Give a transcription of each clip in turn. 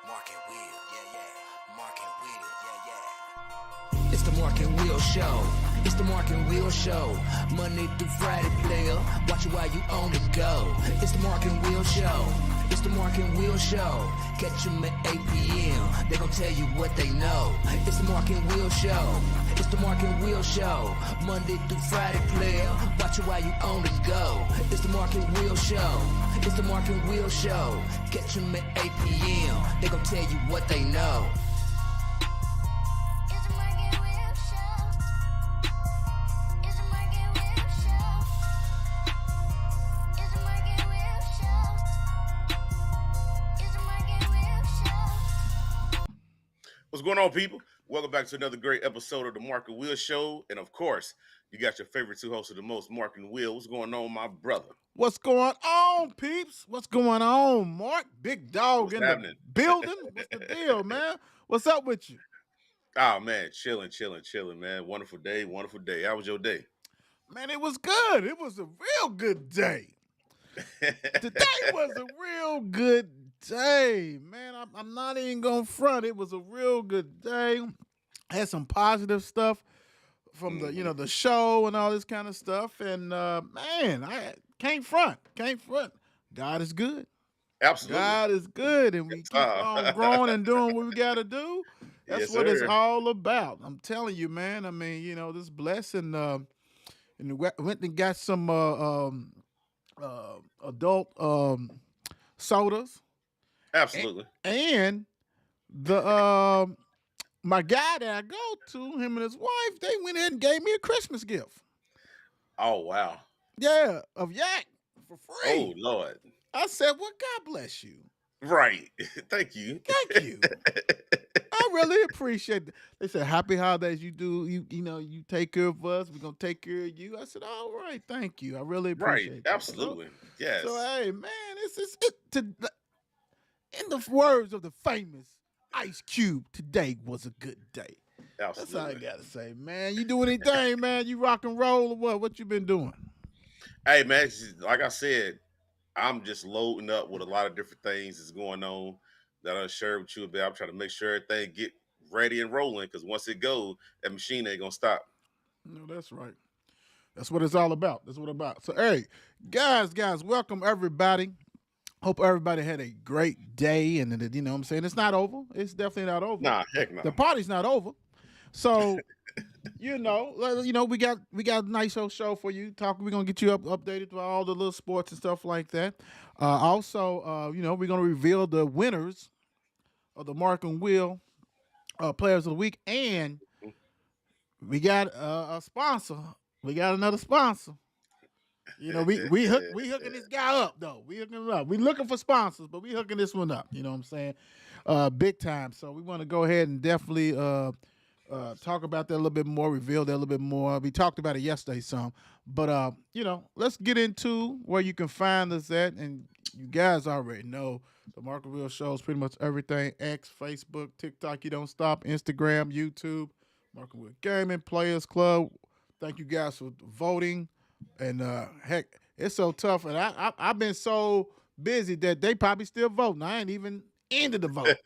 Mark and Will, yeah. Mark and Will, yeah. It's the Mark and Will Show. It's the Mark and Will Show. Monday through Friday, player. Watch it while you on the go. It's the Mark and Will Show. It's the Mark and Will Show. Catch them at 8 p.m. They gon' tell you what they know. It's the Mark and Will Show. It's the Mark and Will Show. Monday through Friday, player. Watch it while you on the go. It's the Mark and Will Show. It's the Mark and Will Show. Catch them at 8 p.m. They gon' tell you what they know. It's the Mark and Will Show. It's the Mark and Will Show. It's the Mark and Will Show. It's the Mark and Will Show. What's going on, people? Welcome back to another great episode of the Mark and Will Show. And of course, you got your favorite two hosts of the most, Mark and Will. What's going on, my brother? What's going on, peeps? What's going on, Mark? Big dog What's in happening? the building. What's the deal, man? What's up with you? Oh, man, chilling, man. Wonderful day. How was your day? Man, it was good. It was a real good day. Today was a real good day, man. I'm not even gonna front. It was a real good day. Had some positive stuff from the show and all this kind of stuff. And man, I can't front. God is good. Absolutely. God is good, and we keep on growing and doing what we got to do. That's Yes, what it's sir. all about. I'm telling you, man. I mean, this blessing, and we went and got some adult sodas, Absolutely. and the my guy that I go to, him and his wife, they went in and gave me a Christmas gift. Oh, wow. Yeah, of yak for free. Oh, Lord. I said, well, God bless you. Right. Thank you. Thank you. I really appreciate it. They said, happy holidays. You take care of us. We're going to take care of you. I said, all right. Thank you. I really appreciate Right. it. Absolutely. Yes. So, hey, man, in the words of the famous Ice Cube, today was a good day. That's all I Absolutely. got to say, man. You do anything, man? You rock and roll or what? What you been doing? Hey, man, like I said, I'm just loading up with a lot of different things that's going on that I'll share with you about. I'm trying to make sure everything get ready and rolling because once it goes, that machine ain't gonna stop. No, that's right. That's what it's all about. That's what it's about. So, hey, guys, welcome everybody. Hope everybody had a great day, and you know what I'm saying? It's not over. It's definitely not over. Nah, heck no. The party's not over. So, we got a nice old show for you. We're gonna get you updated to all the little sports and stuff like that. Also, we're gonna reveal the winners of the Mark and Will Players of the Week, and we got a sponsor. We got another sponsor. We hooking this guy up though. We hooking him up. We looking for sponsors, but we hooking this one up. You know what I'm saying? Big time. So we want to go ahead and definitely talk about that a little bit more, reveal that a little bit more. We talked about it yesterday some, but let's get into where you can find us at. And you guys already know the Mark and Will Show is pretty much everything: X, Facebook, TikTok. You don't stop. Instagram, YouTube, Mark and Will Gaming, Players Club. Thank you guys for voting. And heck, it's so tough, and I've been so busy that they probably still voting. I ain't even ended the vote.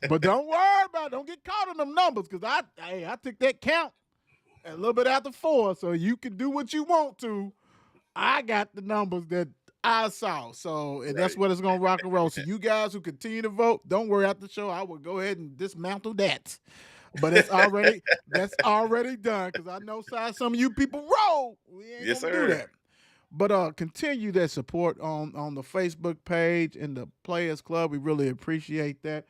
But don't worry about it. Don't get caught in them numbers, because I took that count a little bit after 4, so you can do what you want to. I got the numbers that I saw, so and that's what it's gonna rock and roll. So you guys who continue to vote, don't worry. After the show, I will go ahead and dismantle that. But that's already done, because I know some of you people roll. We ain't Yes, gonna sir. do that. But continue that support on the Facebook page and the Players Club. We really appreciate that.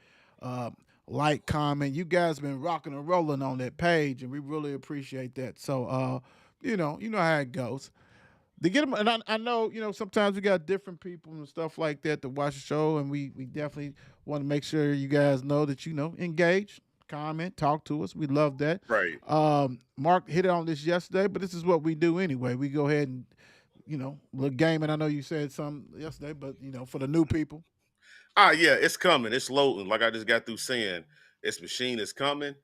Like, comment. You guys been rocking and rolling on that page, and we really appreciate that. So you know how it goes. To get them, and I know sometimes we got different people and stuff like that to watch the show, and we definitely want to make sure you guys know that engage, comment, talk to us. We love that. Right. Mark hit on this yesterday, but this is what we do anyway. We go ahead and little gaming. I know you said something yesterday, but for the new people. Yeah, it's coming. It's loading. Like I just got through saying, this machine is coming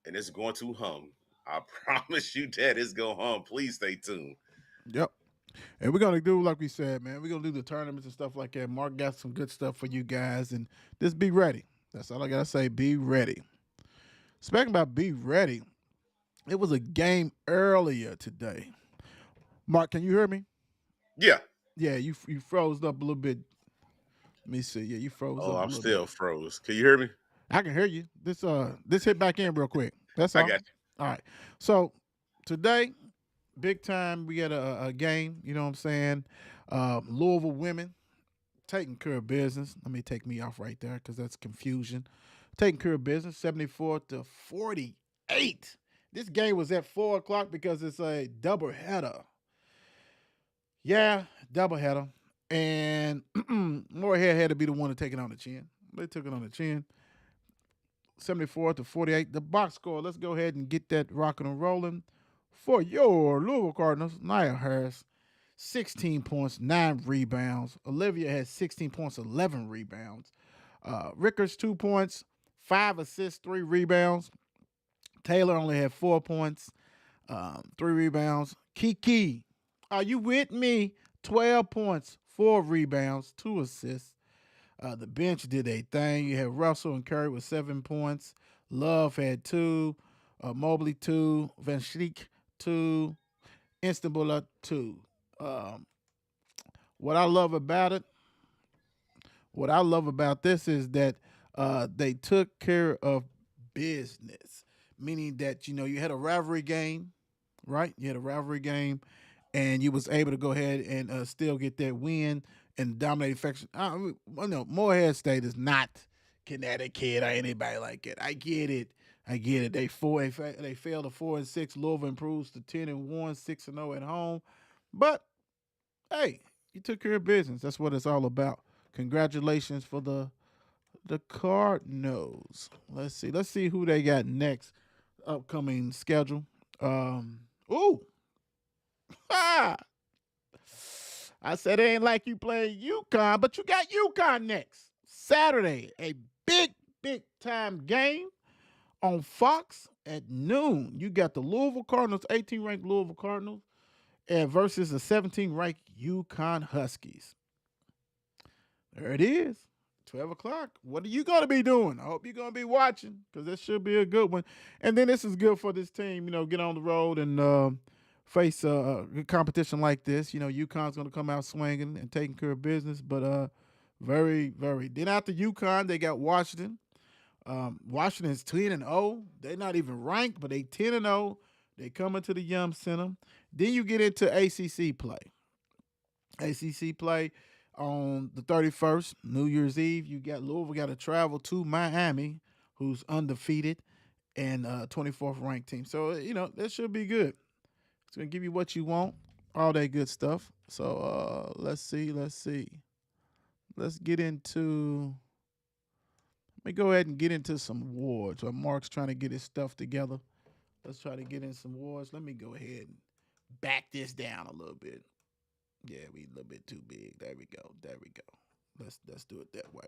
and it's going to hum. I promise you that it's gonna hum. Please stay tuned. Yep. And we're gonna do like we said, man. We're gonna do the tournaments and stuff like that. Mark got some good stuff for you guys, and just be ready. That's all I gotta say. Be ready. Speaking about be ready, it was a game earlier today. Mark, can you hear me? Yeah. Yeah, you froze up a little bit. Let me see. Yeah, you froze Oh, up a I'm little still bit. froze. Can you hear me? I can hear you. This hit back in real quick. That's I all. got All right. So today, big time, we got a game. You know what I'm saying? Louisville women taking care of business. Let me take me off right there because that's confusion. Taking care of business, 74-48. This game was at 4 o'clock because it's a double header. Yeah, double header. And Moorhead had to be the one to take it on the chin. They took it on the chin. 74-48. The box score. Let's go ahead and get that rocking and rolling for your Louisville Cardinals. Nia Harris, 16 points, 9 rebounds. Olivia has 16 points, 11 rebounds. Rickers, 2 points, 5 assists, 3 rebounds. Taylor only had 4 points, 3 rebounds. Kiki, are you with me? 12 points, 4 rebounds, 2 assists. The bench did a thing. You had Russell and Curry with 7 points. Love had 2. Mobley 2. Van Schleek 2. Istanbul 2. Um, what I love about it, what I love about this is that they took care of business, meaning that you had a rivalry game, right? You had a rivalry game, and you was able to go ahead and still get that win and dominate faction. No, Morehead State is not Connecticut or anybody like it. I get it. I get it. They failed to 4-6. Louisville improves to 10-1, 6-0 at home. But hey, you took care of business. That's what it's all about. Congratulations for the Cardinals. Let's see. Let's see who they got next. Upcoming schedule. Ooh. Ah. I said it ain't like you playing UConn, but you got UConn next. Saturday, a big time game on Fox at noon. You got the Louisville Cardinals, 18 ranked Louisville Cardinals, and versus the 17 ranked UConn Huskies. There it is. 12 o'clock. What are you going to be doing? I hope you're going to be watching because this should be a good one. And then this is good for this team, get on the road and face a good competition like this. UConn's going to come out swinging and taking care of business, but very, very. Then after UConn, they got Washington. Washington's 10-0. They're not even ranked, but they 10-0. They come into the Yum Center. Then you get into ACC play. ACC play on the 31st, New Year's Eve. You got Louisville got to travel to Miami, who's undefeated and 24th ranked team. So, that should be good. It's going to give you what you want, all that good stuff. So, let's see. Let's get into – let me go ahead and get into some awards. While Mark's trying to get his stuff together. Let's try to get in some awards. Let me go ahead and back this down a little bit. Yeah, we a little bit too big. There we go. Let's do it that way.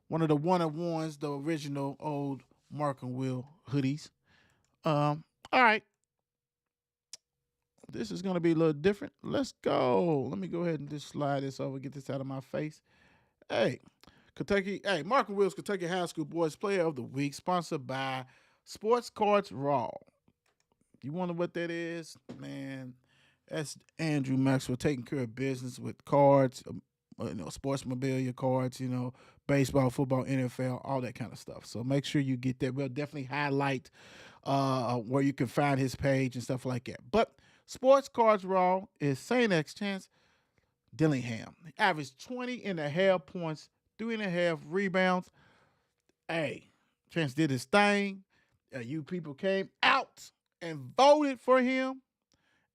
One of the one-on-ones, the original old Mark and Will hoodies. All right. This is going to be a little different. Let's go. Let me go ahead and just slide this over, get this out of my face. Hey, Mark and Will's Kentucky High School Boys Player of the Week, sponsored by Sports Cards Raw. You wonder what that is? Man, that's Andrew Maxwell taking care of business with cards, sports memorabilia cards, baseball, football, NFL, all that kind of stuff. So make sure you get that. We'll definitely highlight where you can find his page and stuff like that. But Sports Cards Raw is St. X Chance Dillingham. He averaged 20.5 points, 3.5 rebounds. Hey, Chance did his thing. You people came out and voted for him.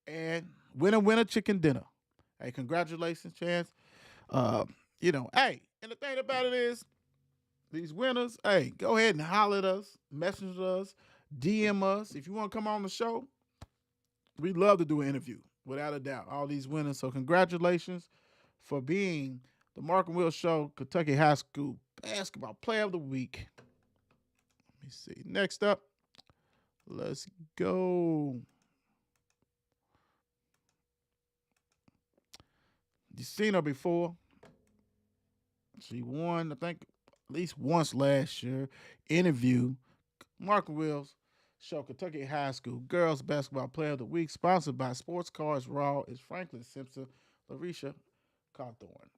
And winner, chicken dinner. Hey, congratulations, Chance. Hey, and the thing about it is, these winners, hey, go ahead and holler at us, message us, DM us. If you want to come on the show, we'd love to do an interview, without a doubt. All these winners. So congratulations for being the Mark and Will Show Kentucky High School Basketball Player of the Week. Let me see. Next up, let's go. You've seen her before. She won, I think, at least once last year, interview Mark Wills show Kentucky High School Girls Basketball Player of the Week, sponsored by Sports Cars Raw, is Franklin Simpson, Larisha Cawthorn.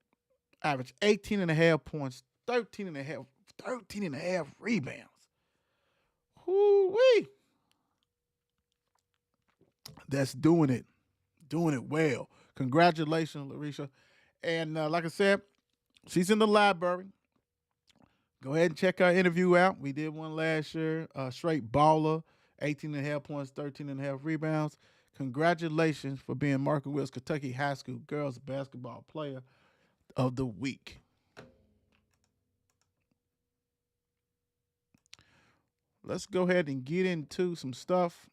Average 18 and a half points, 13 and a half rebounds. Whoo-wee. That's doing it well. Congratulations, Larisha. And like I said, she's in the library. Go ahead and check our interview out. We did one last year. Straight baller, 18 and a half points, 13 and a half rebounds. Congratulations for being Mark Wills Kentucky High School Girls Basketball Player of the Week. Let's go ahead and get into some stuff.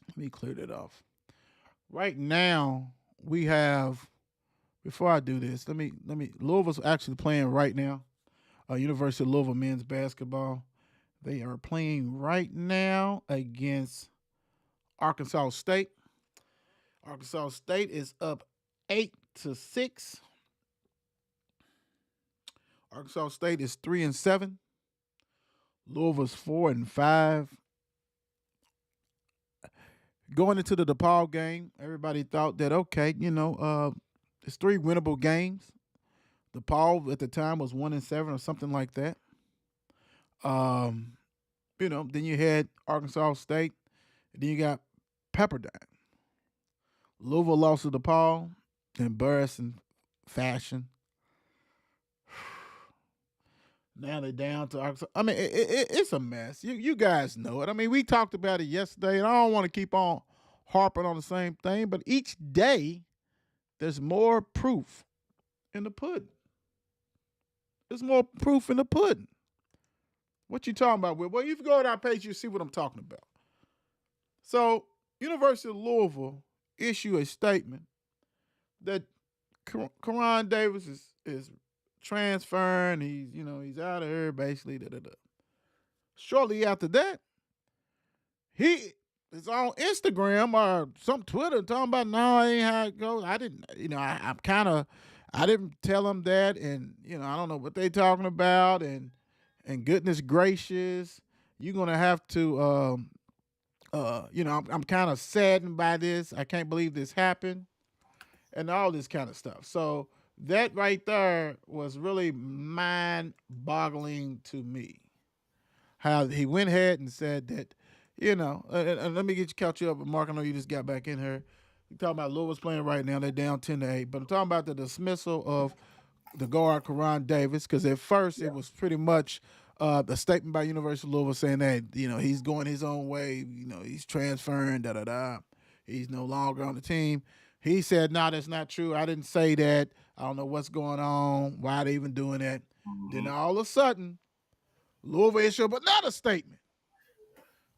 Let me clear that off. Right now, we have, before I do this, Louisville's actually playing right now. University of Louisville men's basketball. They are playing right now against Arkansas State. Arkansas State is up 8-6. Arkansas State is 3-7. Louisville's 4-5. Going into the DePaul game, everybody thought that, okay, it's 3 winnable games. DePaul at the time was 1-7 or something like that. Then you had Arkansas State, and then you got Pepperdine. Louisville lost to DePaul, embarrassing fashion. Now they're down to Arkansas. I mean, it's a mess. You guys know it. I mean, we talked about it yesterday, and I don't want to keep on harping on the same thing, but each day there's more proof in the pudding. There's more proof in the pudding. What you talking about, Will? Well, if you go to our page, you see what I'm talking about. So, University of Louisville issue a statement that Karan Davis is transferring. He's out of here, basically. Shortly after that, he is on Instagram or some Twitter talking about, no, it ain't how it goes. I didn't, I didn't tell him that, and I don't know what they talking about, and goodness gracious, you're gonna have to, I'm kind of saddened by this. I can't believe this happened, and all this kind of stuff. So that right there was really mind-boggling to me. How he went ahead and said that, and let me catch you up, Mark. I know you just got back in here. You're talking about Louisville's playing right now. They're down 10-8. But I'm talking about the dismissal of the guard, Karan Davis, because at first it was pretty much a statement by University of Louisville saying that, he's going his own way. He's transferring, da-da-da. He's no longer on the team. He said, no, that's not true. I didn't say that. I don't know what's going on. Why are they even doing that? Mm-hmm. Then all of a sudden, Louisville issued another statement.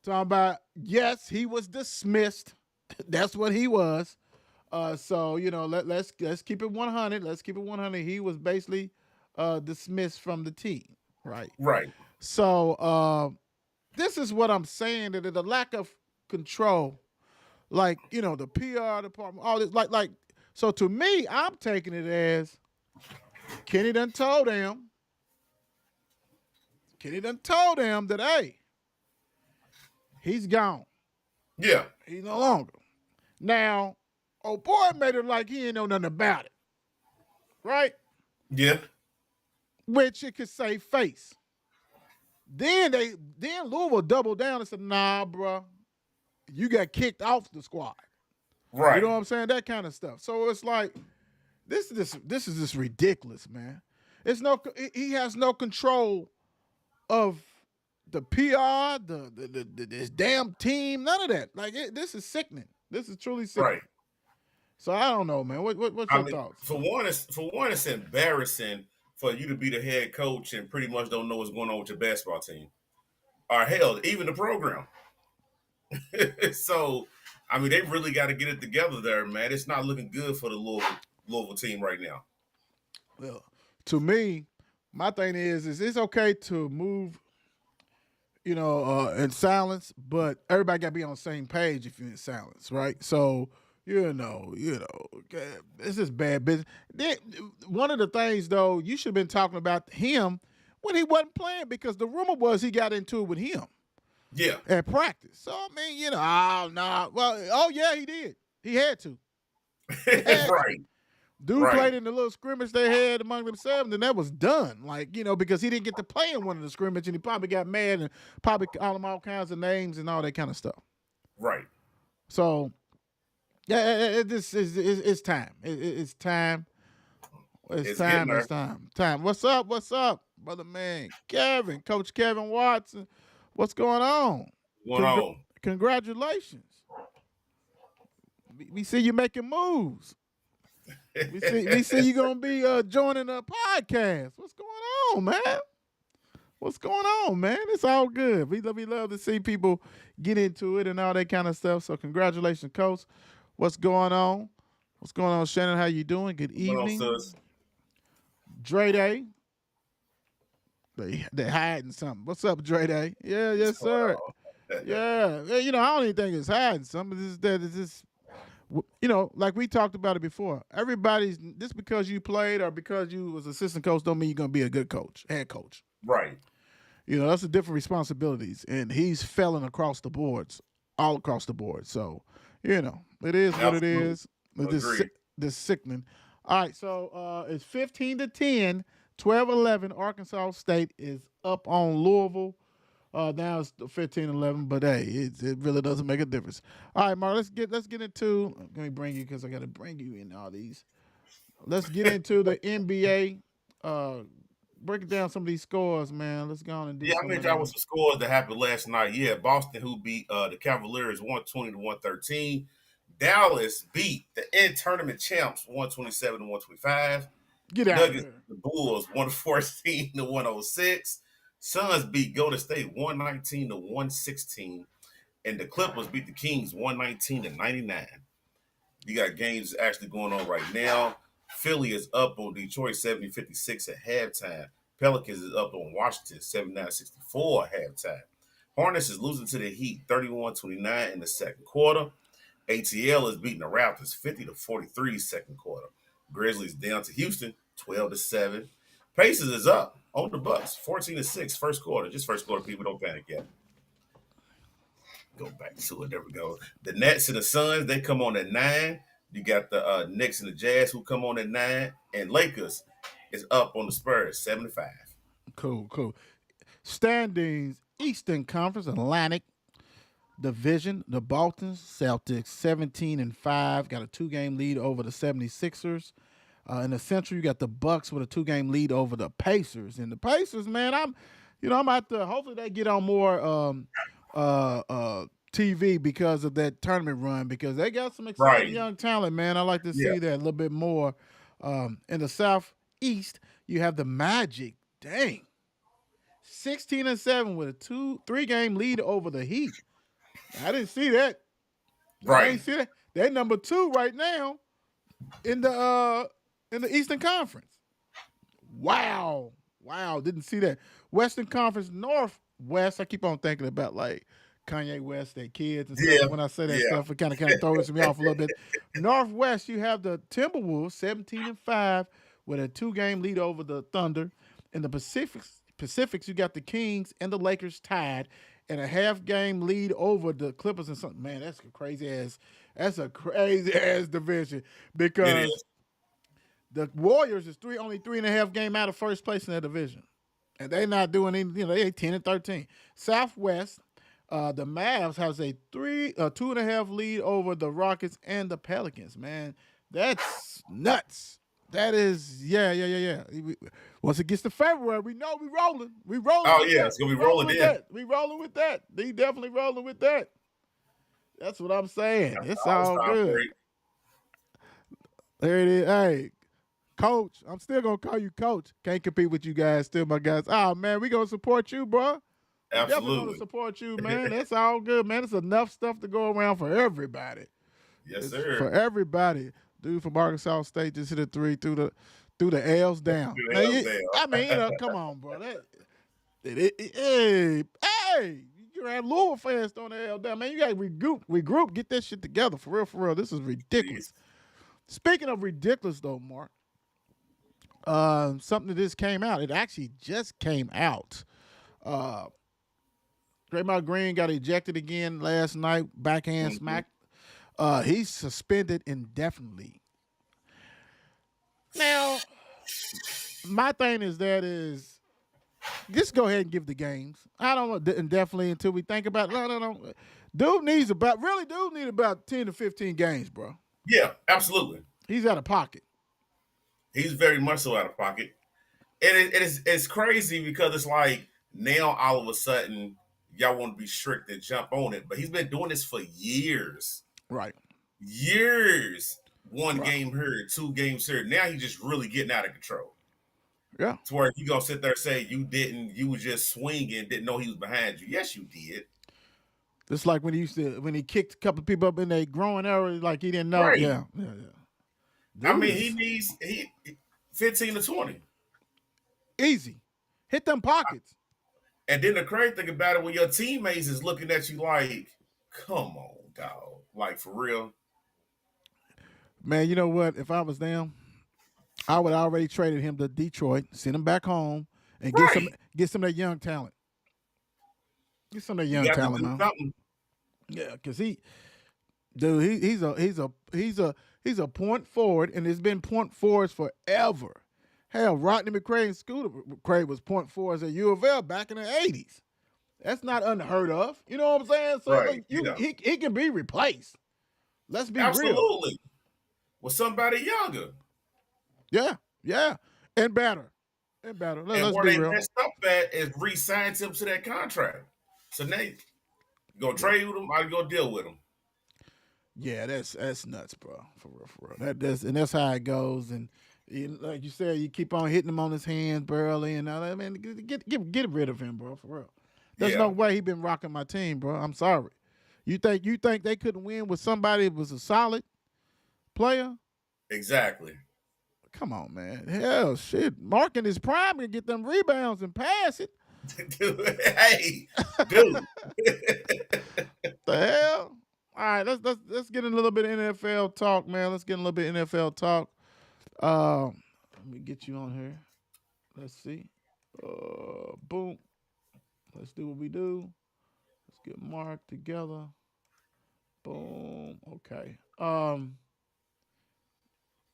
Talking about, yes, he was dismissed. That's what he was. So, let's keep it 100. Let's keep it 100. He was basically dismissed from the team, right? Right. So this is what I'm saying, that the lack of control, like, the PR department, all this, like. So to me, I'm taking it as Kenny done told them that, hey, he's gone. Yeah. He's no longer. Now, old boy made it like he ain't know nothing about it. Right? Yeah. Which it could save face. Then Louisville doubled down and said, nah, bro, you got kicked off the squad. Right. You know what I'm saying? That kind of stuff. So it's like, this is just ridiculous, man. He has no control of the PR, this damn team, none of that. Like, this is sickening. This is truly sickening. Right. So I don't know, man. What's your thoughts? For one, it's embarrassing for you to be the head coach and pretty much don't know what's going on with your basketball team, or hell, even the program. So, I mean, they really got to get it together there, man. It's not looking good for the Louisville team right now. Well, to me, my thing is it's okay to move, in silence, but everybody got to be on the same page if you're in silence, right? So, this is bad business. One of the things, though, you should have been talking about him when he wasn't playing because the rumor was he got into it with him Yeah. at practice. So I mean, oh no, well, oh yeah, he did. He had to. Right. Dude Right. played in the little scrimmage they had among themselves, and then that was done. Like, because he didn't get to play in one of the scrimmage, and he probably got mad and probably called him all kinds of names and all that kind of stuff. Right. So, yeah, it's time. It's time. It's time. getting It's time. What's up? What's up, brother man? Kevin, Coach Kevin Watson. What's going on? Going on. Congratulations. We see you making moves. We see you gonna be joining a podcast. What's going on, man? What's going on, man? It's all good. We love to see people get into it and all that kind of stuff. So congratulations, Coach. What's going on? What's going on, Shannon? How you doing? Good evening. Going on, sis? Dre Day. They hiding something. What's up, Dre Day? Yeah, yes, sir. Yeah. I don't even think it's hiding something. It's just like we talked about it before. Everybody's just because you played or because you was assistant coach don't mean you're gonna be a good coach, head coach. Right. That's the different responsibilities, and he's failing across the boards, all across the board. So, it is what it is. This sickening. All right, so it's 15-10, 12-11. Arkansas State is up on Louisville. Now it's 15-11, but hey, it really doesn't make a difference. All right, Mark, let's get into. Let me bring you because I got to bring you in all these. Let's get into the NBA. Break down some of these scores, man. Let's go on and do. Yeah, I mentioned that was some scores that happened last night. Yeah, Boston who beat the Cavaliers 120-113. Dallas beat the in-tournament champs 127-125. Get out Nuggets, there. the Bulls 114-106. Suns beat Golden State 119-116. And the Clippers beat the Kings 119-99. You got games actually going on right now. Philly is up on Detroit 70-56 at halftime. Pelicans is up on Washington 79-64 at halftime. Hornets is losing to the Heat 31-29 in the second quarter. ATL is beating the Raptors 50-43 second quarter. Grizzlies down to Houston 12-7. Pacers is up on the Bucks 14-6 first quarter. Just first quarter, people don't panic yet. Go back to it. There we go. The Nets and the Suns, they come on at 9. You got the Knicks and the Jazz who come on at 9. And Lakers is up on the Spurs 75. Cool. Standings, Eastern Conference, Atlantic Division, the Boston Celtics 17-5, got a 2-game lead over the 76ers. In the Central, you got the Bucks with a 2-game lead over the Pacers. And the Pacers, man, I'm out there. Hopefully they get on more TV because of that tournament run because they got some exciting young talent, man. I like to see that a little bit more. In the Southeast, you have the Magic. Dang. 16-7 with a 3-game lead over the Heat. I didn't see that. Right. I didn't see that. They're number 2 right now in the Eastern Conference. Wow. Didn't see that. Western Conference Northwest. I keep on thinking about like Kanye West, their kids and stuff. When I say that stuff, it kind of throws me off a little bit. Northwest, you have the Timberwolves 17-5 with a 2-game lead over the Thunder. In the Pacifics, you got the Kings and the Lakers tied and a half-game lead over the Clippers and something. Man, that's a crazy ass division because the Warriors is only 3.5 game out of first place in that division, and they're not doing anything. They 10-13. Southwest, the Mavs has a 2.5 lead over the Rockets and the Pelicans. Man, that's nuts. That is, yeah. Once it gets to February, we know we rolling. We rolling. Oh, yeah, it's going to be rolling in. We rolling with that. They definitely rolling with that. That's what I'm saying. It's all good. Great. There it is. Hey, Coach, I'm still going to call you Coach. Can't compete with you guys. Still my guys. Oh, man, we going to support you, bro. Absolutely. Definitely going to support you, man. That's all good, man. It's enough stuff to go around for everybody. Yes, sir. For everybody. Dude from Arkansas State just hit a 3 through the L's down. I mean, come on, bro. Hey, you have Louisville fans throwing the L down, man. You got to regroup, get that shit together for real. This is ridiculous. Speaking of ridiculous, though, Mark, something that just came out. It actually just came out. Draymond Green got ejected again last night, backhand smack. He's suspended indefinitely. Now, my thing is just go ahead and give the games. I don't know, indefinitely until we think about it. No. Dude needs about 10 to 15 games, bro. Yeah, absolutely. He's out of pocket. He's very much so out of pocket. And it's crazy because it's like now all of a sudden y'all want to be strict and jump on it. But he's been doing this for years. Right. Years. One game here, 2 games here. Now he's just really getting out of control. Yeah. To where you gonna sit there and say you was just swinging, didn't know he was behind you. Yes, you did. Just like when he kicked a couple of people up in their growing area, like he didn't know. Right. Yeah. I mean, he needs 15 to 20. Easy. Hit them pockets. And then the crazy thing about it, when your teammates is looking at you like, come on, dog. Like, for real. Man, you know what? If I was them, I would already traded him to Detroit, send him back home, and get some of that young talent. Get some of that young talent, man. Something. Yeah, because he's a point forward, and it's been point forwards forever. Hell, Rodney McCray and Scooter McCray was point forwards at U of L back in the 80s. That's not unheard of. You know what I'm saying? So Right. he can be replaced. Let's be Absolutely. real. With somebody younger. Yeah. And better. Let's where be they real. messed up at is re-signed him to that contract. So now you go trade with him, I go deal with him. Yeah, that's nuts, bro. For real. That's how it goes. And like you said, you keep on hitting him on his hands barely and all that. Man, get rid of him, bro. For real. There's no way he been rocking my team, bro. I'm sorry. You think they couldn't win with somebody that was a solid player? Exactly. Come on, man. Hell, shit. Mark in his prime can get them rebounds and pass it. Hey, dude. The hell? All right, let's get in a little bit of NFL talk, man. Let's get a little bit of NFL talk. Let me get you on here. Let's see. Boom. Let's do what we do. Let's get Mark together. Boom. Okay.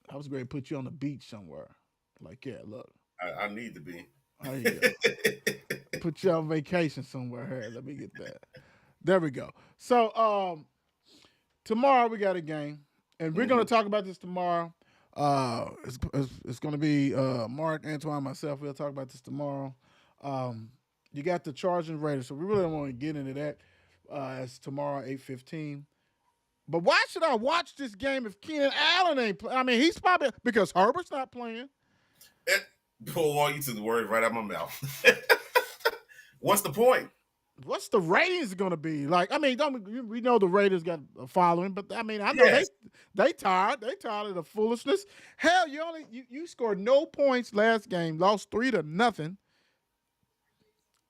I was going to put you on the beach somewhere. Like, yeah, look. I need to be. There you go. Put you on vacation somewhere. Here, let me get that. There we go. So, tomorrow we got a game, and we're going to talk about this tomorrow. It's going to be Mark, Antoine, myself. We'll talk about this tomorrow. You got the Chargers and Raiders, so we really don't want to get into that. It's tomorrow, 8:15. But why should I watch this game if Keenan Allen ain't playing? I mean, he's probably because Herbert's not playing. Boy, you took the words right out of my mouth. What's the point? What's the ratings going to be? Like, I mean, we know the Raiders got a following, but I mean, I know they tired. They tired of the foolishness. Hell, you scored no points last game, lost 3-0.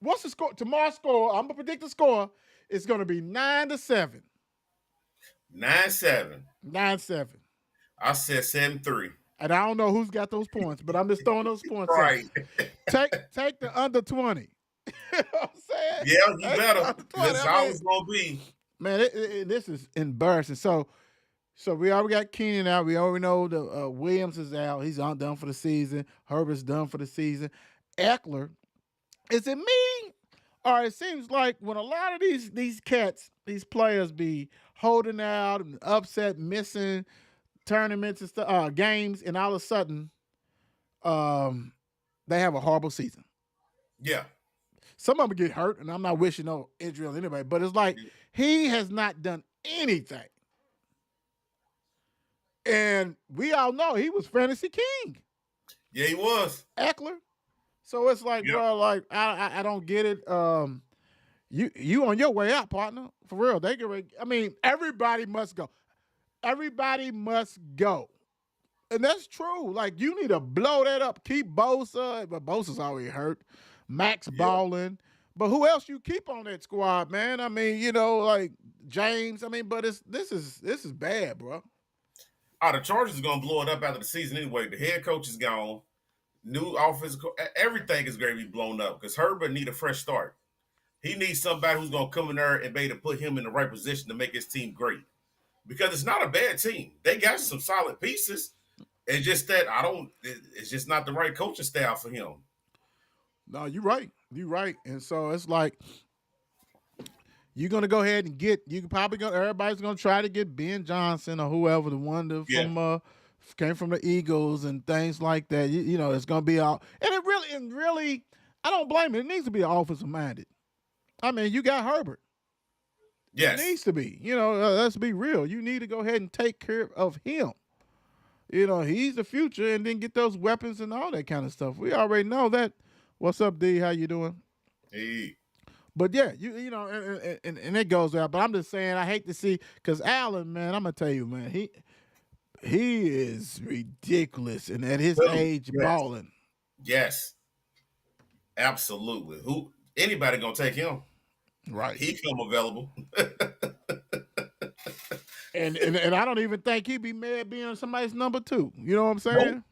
What's the score? Tomorrow's score, I'm gonna predict the score. It's going to be 9-7. 9-7. 9-7. I said 7-3. And I don't know who's got those points, but I'm just throwing those points Right. out. Take the under 20. You know what I'm saying? Yeah, you better. That's how it's going to be. Man, this is embarrassing. So we already got Keenan out. We already know the Williams is out. He's done for the season. Herbert's done for the season. Eckler, is it me? Or it seems like when a lot of these cats, these players be holding out and upset, missing tournaments and stuff, games, and all of a sudden, they have a horrible season. Yeah. Some of them get hurt, and I'm not wishing no injury on anybody, but it's like he has not done anything. And we all know he was fantasy king. Yeah, he was. Eckler. So it's like, bro, like I don't get it. You on your way out, partner. For real. I mean, everybody must go. Everybody must go. And that's true. Like, you need to blow that up. Keep Bosa, but Bosa's already hurt. Max balling. But who else you keep on that squad, man? I mean, like James. I mean, but this is bad, bro. The Chargers are going to blow it up after the season anyway. The head coach is gone. new offense, everything is going to be blown up because Herbert need a fresh start. He needs somebody who's going to come in there and be able to put him in the right position to make his team great. Because it's not a bad team. They got some solid pieces. It's just that it's just not the right coaching staff for him. No, you're right. You're right. And so it's like you're gonna go ahead and everybody's gonna try to get Ben Johnson or whoever, the one that came from the Eagles and things like that. You know, it's gonna be all and really I don't blame it. It needs to be offensive minded. I mean, you got Herbert. Yes. It needs to be. You know, let's be real. You need to go ahead and take care of him. You know, he's the future, and then get those weapons and all that kind of stuff. We already know that. What's up, D? How you doing? Hey. But yeah, you know, and it goes out. But I'm just saying, I hate to see because Allen, man, I'm gonna tell you, man, he is ridiculous, and at his age, balling. Yes, absolutely. Anybody gonna take him? Right. He come available. and I don't even think he'd be mad being somebody's number 2. You know what I'm saying? Nope.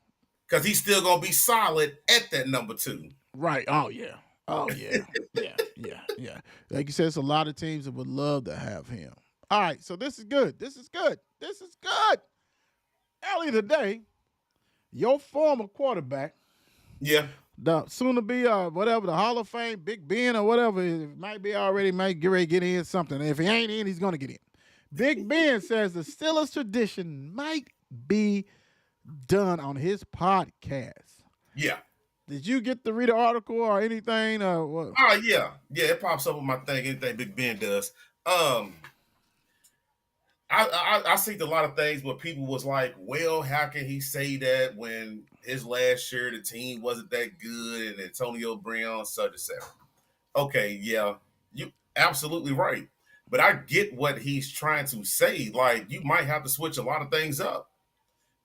Because he's still gonna be solid at that number 2. Right. Oh yeah. Oh yeah. yeah. Like you said, it's a lot of teams that would love to have him. All right, so this is good. This is good. Early today, your former quarterback, yeah, the soon to be whatever, the Hall of Fame, Big Ben or whatever, it might get ready to get in something. If he ain't in, he's gonna get in. Big Ben says the Steelers tradition might be done on his podcast. Yeah. Did you get to read the article or anything? What? Oh yeah, it pops up on my thing. Anything Big Ben does. I see a lot of things where people was like, "Well, how can he say that when his last year the team wasn't that good and Antonio Brown such and such?" Okay, yeah, you absolutely right. But I get what he's trying to say. Like, you might have to switch a lot of things up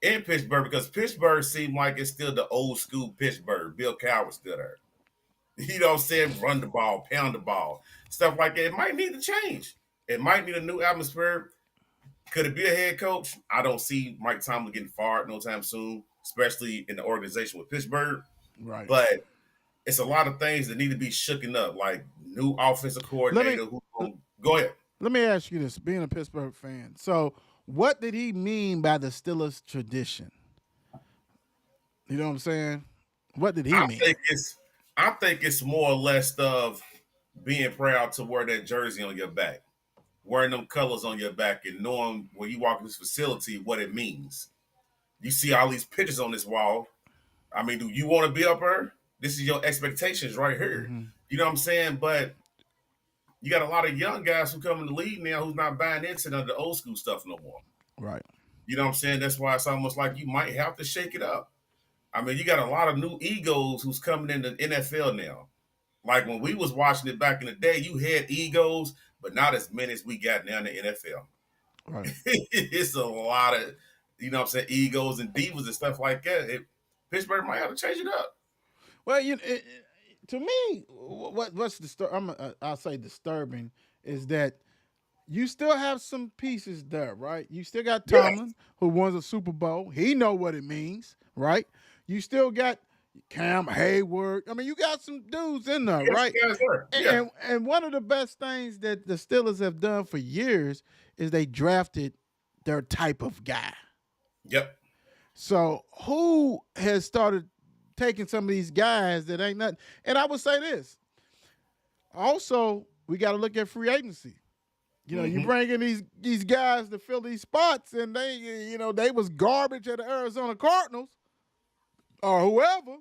in Pittsburgh because Pittsburgh seemed like it's still the old school Pittsburgh. Bill Cowher's still there. You know what I'm saying? Run the ball, pound the ball, stuff like that. It might need to change. It might need a new atmosphere. Could it be a head coach? I don't see Mike Tomlin getting fired no time soon, especially in the organization with Pittsburgh. Right. But it's a lot of things that need to be shooken up, like new offensive coordinator. Go ahead. Let me ask you this, being a Pittsburgh fan. So what did he mean by the Steelers tradition? You know what I'm saying? What did he mean? I think it's more or less of being proud to wear that jersey on your back, wearing them colors on your back, and knowing when you walk in this facility what it means. You see all these pictures on this wall. I mean, do you want to be up there? This is your expectations right here. Mm-hmm. You know what I'm saying? But you got a lot of young guys who come in the league now who's not buying into the old school stuff no more. Right. You know what I'm saying? That's why it's almost like you might have to shake it up. I mean, you got a lot of new egos who's coming in the NFL now. Like when we was watching it back in the day, you had egos, but not as many as we got now in the NFL. Right. It's a lot of, you know what I'm saying, egos and divas and stuff like that. Pittsburgh might have to change it up. Well, to me, what's I'll say disturbing is that you still have some pieces there, right? You still got Tomlin, who won a Super Bowl. He know what it means, right? You still got Cam Hayward. I mean, you got some dudes in there, right? Yeah. And one of the best things that the Steelers have done for years is they drafted their type of guy. Yep. So who has started taking some of these guys that ain't nothing? And I would say this. Also, we got to look at free agency. You know, you bring in these guys to fill these spots, and they was garbage at the Arizona Cardinals or whoever.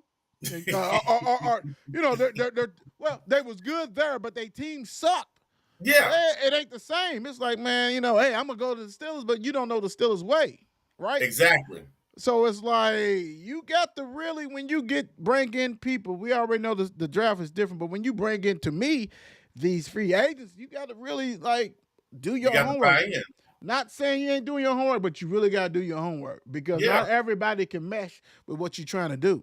They was good there, but their team sucked. Yeah. It ain't the same. It's like, man, hey, I'm going to go to the Steelers, but you don't know the Steelers way, right? Exactly. So it's like you got to really, when you bring in people, we already know the draft is different, but when you bring in, to me, these free agents, you got to really do your homework. Not saying you ain't doing your homework, but you really got to do your homework because not everybody can mesh with what you're trying to do.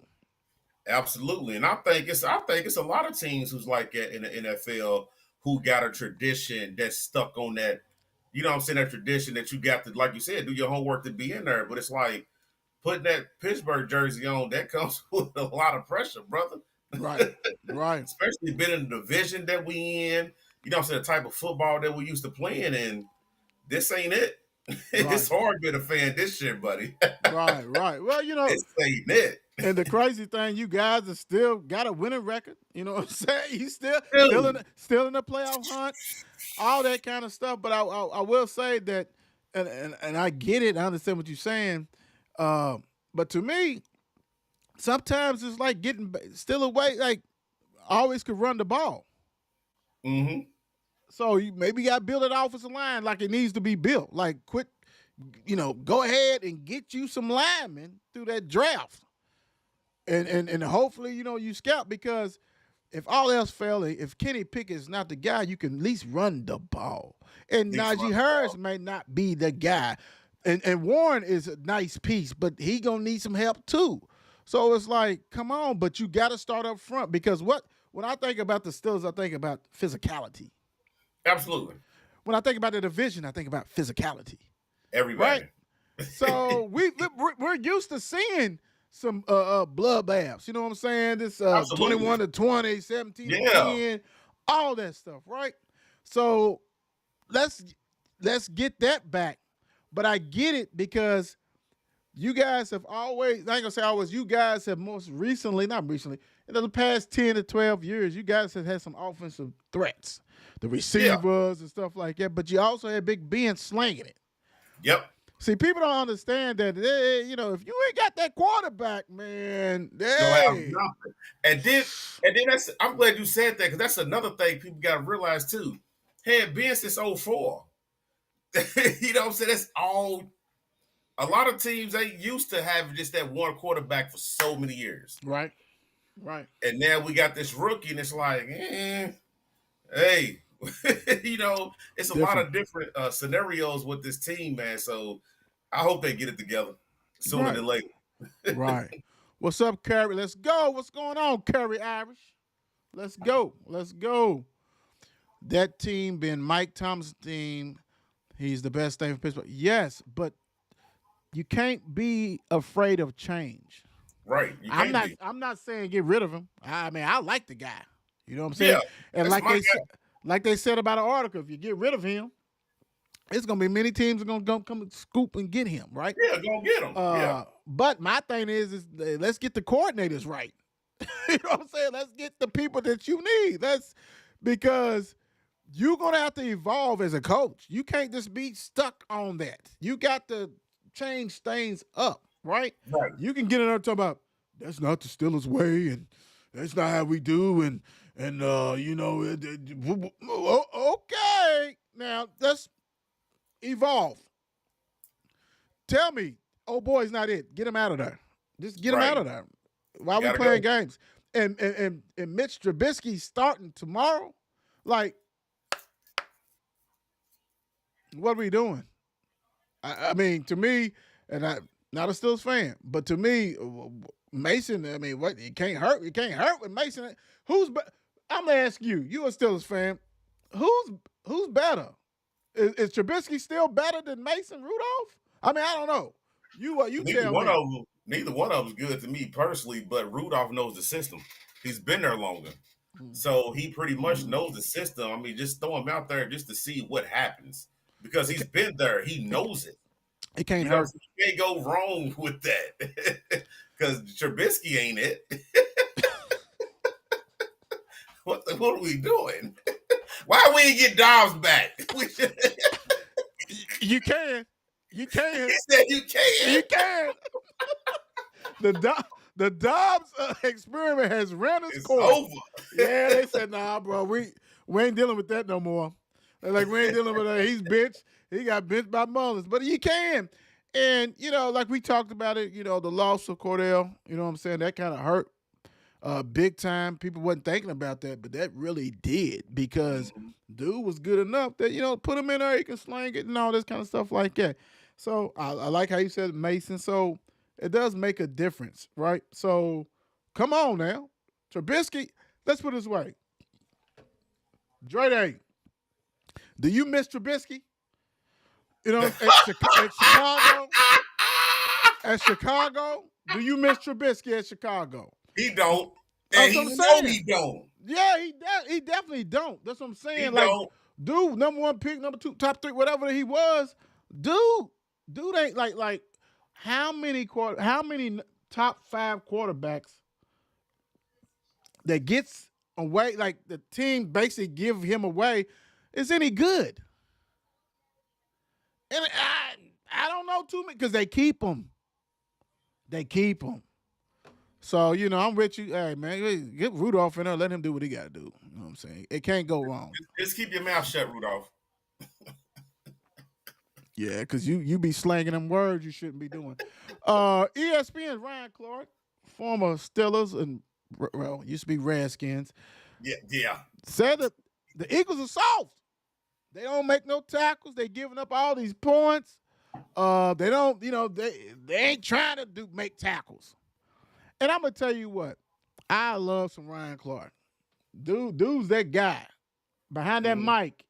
Absolutely, and I think it's a lot of teams who's like that in the NFL who got a tradition that's stuck on that. You know what I'm saying? That tradition that you got to, like you said, do your homework to be in there. But it's like, putting that Pittsburgh jersey on, that comes with a lot of pressure, brother. Right. Right. Especially being in the division that we in. You know what I'm saying? The type of football that we used to playing, and this ain't it. It's hard being a fan this year, buddy. Right. Right. Well, This ain't it. and the crazy thing, you guys have still got a winning record. You know what I'm saying? You still Dude. still in the playoff hunt, all that kind of stuff. But I will say that, and I get it. I understand what you're saying. But to me, sometimes it's like getting still away. Like always could run the ball. Mm-hmm. So you maybe got to build an offensive line like it needs to be built. Like quit, go ahead and get you some linemen through that draft. And hopefully, you scout, because if all else fails, if Kenny Pickett's not the guy, you can at least run the ball. And Najee Harris may not be the guy. And Warren is a nice piece, but he going to need some help too. So it's like, come on, but you got to start up front, because when I think about the Steelers, I think about physicality. Absolutely. When I think about the division, I think about physicality. Everybody. Right? So we're used to seeing some bloodbaths. You know what I'm saying? This 21-20, 17-10, all that stuff, right? So let's get that back. But I get it, because you guys have always, I ain't gonna say always, you guys have not recently, in the past 10 to 12 years, you guys have had some offensive threats, the receivers and stuff like that. But you also had Big Ben slanging it. Yep. See, people don't understand that, if you ain't got that quarterback, man, and then I'm glad you said that, because that's another thing people got to realize too. Had been since 2004. You know what I'm saying? That's all. A lot of teams ain't used to having just that one quarterback for so many years. Right. Right. And now we got this rookie, and it's like, hey, it's a lot of different scenarios with this team, man. So I hope they get it together sooner than later. Right. What's up, Curry? Let's go. What's going on, Curry Irish? Let's go. Let's go. That team being Mike Thomas's team, he's the best thing for Pittsburgh. Yes, but you can't be afraid of change. Right. I'm not saying get rid of him. I mean, I like the guy. You know what I'm saying? Yeah, and like they said about an article, if you get rid of him, it's gonna be many teams are gonna come and scoop and get him, right? Yeah, go get him. But my thing is let's get the coordinators right. You know what I'm saying? Let's get the people that you need. That's because you're gonna have to evolve as a coach. You can't just be stuck on that. You got to change things up, right? Right. You can get in there and talk about that's not the Steelers way, and that's not how we do, and okay. Now let's evolve. Tell me, oh boy's not it. Get him out of there. Just get him out of there. Why are we playing games? And Mitch Trubisky starting tomorrow? Like, what are we doing? I mean, to me, and I'm not a Steelers fan, but to me, Mason, I mean, what, it can't hurt. It can't hurt with Mason. I'm gonna ask you. You a Steelers fan? Who's better? Is Trubisky still better than Mason Rudolph? I mean, I don't know. You tell me. Neither one of them is good to me personally, but Rudolph knows the system. He's been there longer. So he pretty much knows the system. I mean, just throw him out there just to see what happens. Because he's been there. He knows it. It can't hurt. You can't go wrong with that. Because Trubisky ain't it. What are we doing? Why we ain't get Dobbs back? You can. You can. He said you can. You can. The Dobbs experiment has ran its course. Over. Yeah, they said, nah, bro, we ain't dealing with that no more. They're like, we ain't dealing with that. He's benched. He got benched by Mullins. But you can. And, like we talked about it, the loss of Cordell, you know what I'm saying? That kind of hurt big time. People wasn't thinking about that, but that really did, because dude was good enough that, put him in there, he can slang it and all this kind of stuff like that. So I like how you said Mason. So it does make a difference, right? So come on now. Trubisky, let's put it this way. Dre, do you miss Trubisky? At Chicago? at Chicago, do you miss Trubisky at Chicago? He don't. That's And what he I'm know saying. he don't. Yeah, he definitely don't. That's what I'm saying. He Like, don't. dude, number one pick, number two, top three, whatever he was, dude ain't like how many top 5 quarterbacks that gets away, like the team basically give him away, is any good? And I don't know too many because they keep him. They keep him. So, you know, I'm with you. Hey, man, get Rudolph in there. Let him do what he got to do. You know what I'm saying? It can't go wrong. Just keep your mouth shut, Rudolph. Yeah, because you be slanging them words you shouldn't be doing. ESPN's Ryan Clark, former Steelers and, well, used to be Redskins, Yeah. said that the Eagles are soft. They don't make no tackles. They giving up all these points. They don't, you know, they ain't trying to make tackles. And I'm gonna tell you what, I love some Ryan Clark. Dude's that guy behind that mic.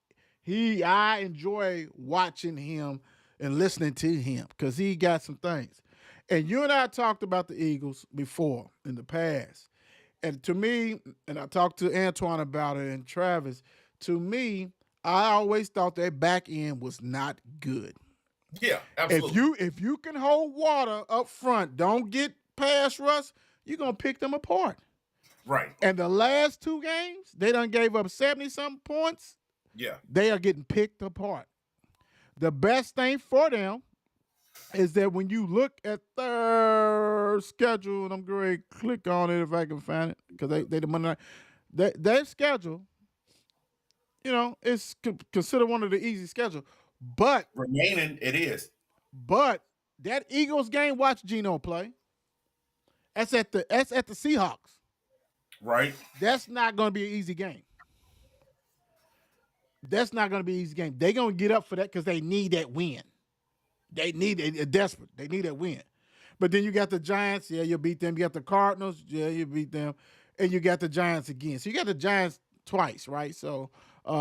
I enjoy watching him and listening to him because he got some things. And you and I talked about the Eagles before in the past. And to me, and I talked to Antoine about it and Travis, to me, I always thought their back end was not good. Yeah, absolutely. If you can hold water up front, don't get pass rush, you're gonna pick them apart. Right. And the last 2 games, they done gave up 70-something points. Yeah. They are getting picked apart. The best thing for them is that when you look at their schedule, and I'm going to click on it if I can find it, because they the Monday night, their schedule, you know, is considered one of the easy schedules. But Remaining, it is. But that Eagles game, watch Geno play. That's at the Seahawks. Right. That's not going to be an easy game. That's not going to be an easy game. They're going to get up for that because they need that win. They need it. Desperate. They need that win. But then you got the Giants. Yeah, you'll beat them. You got the Cardinals. Yeah, you beat them. And you got the Giants again. So you got the Giants twice, right? So,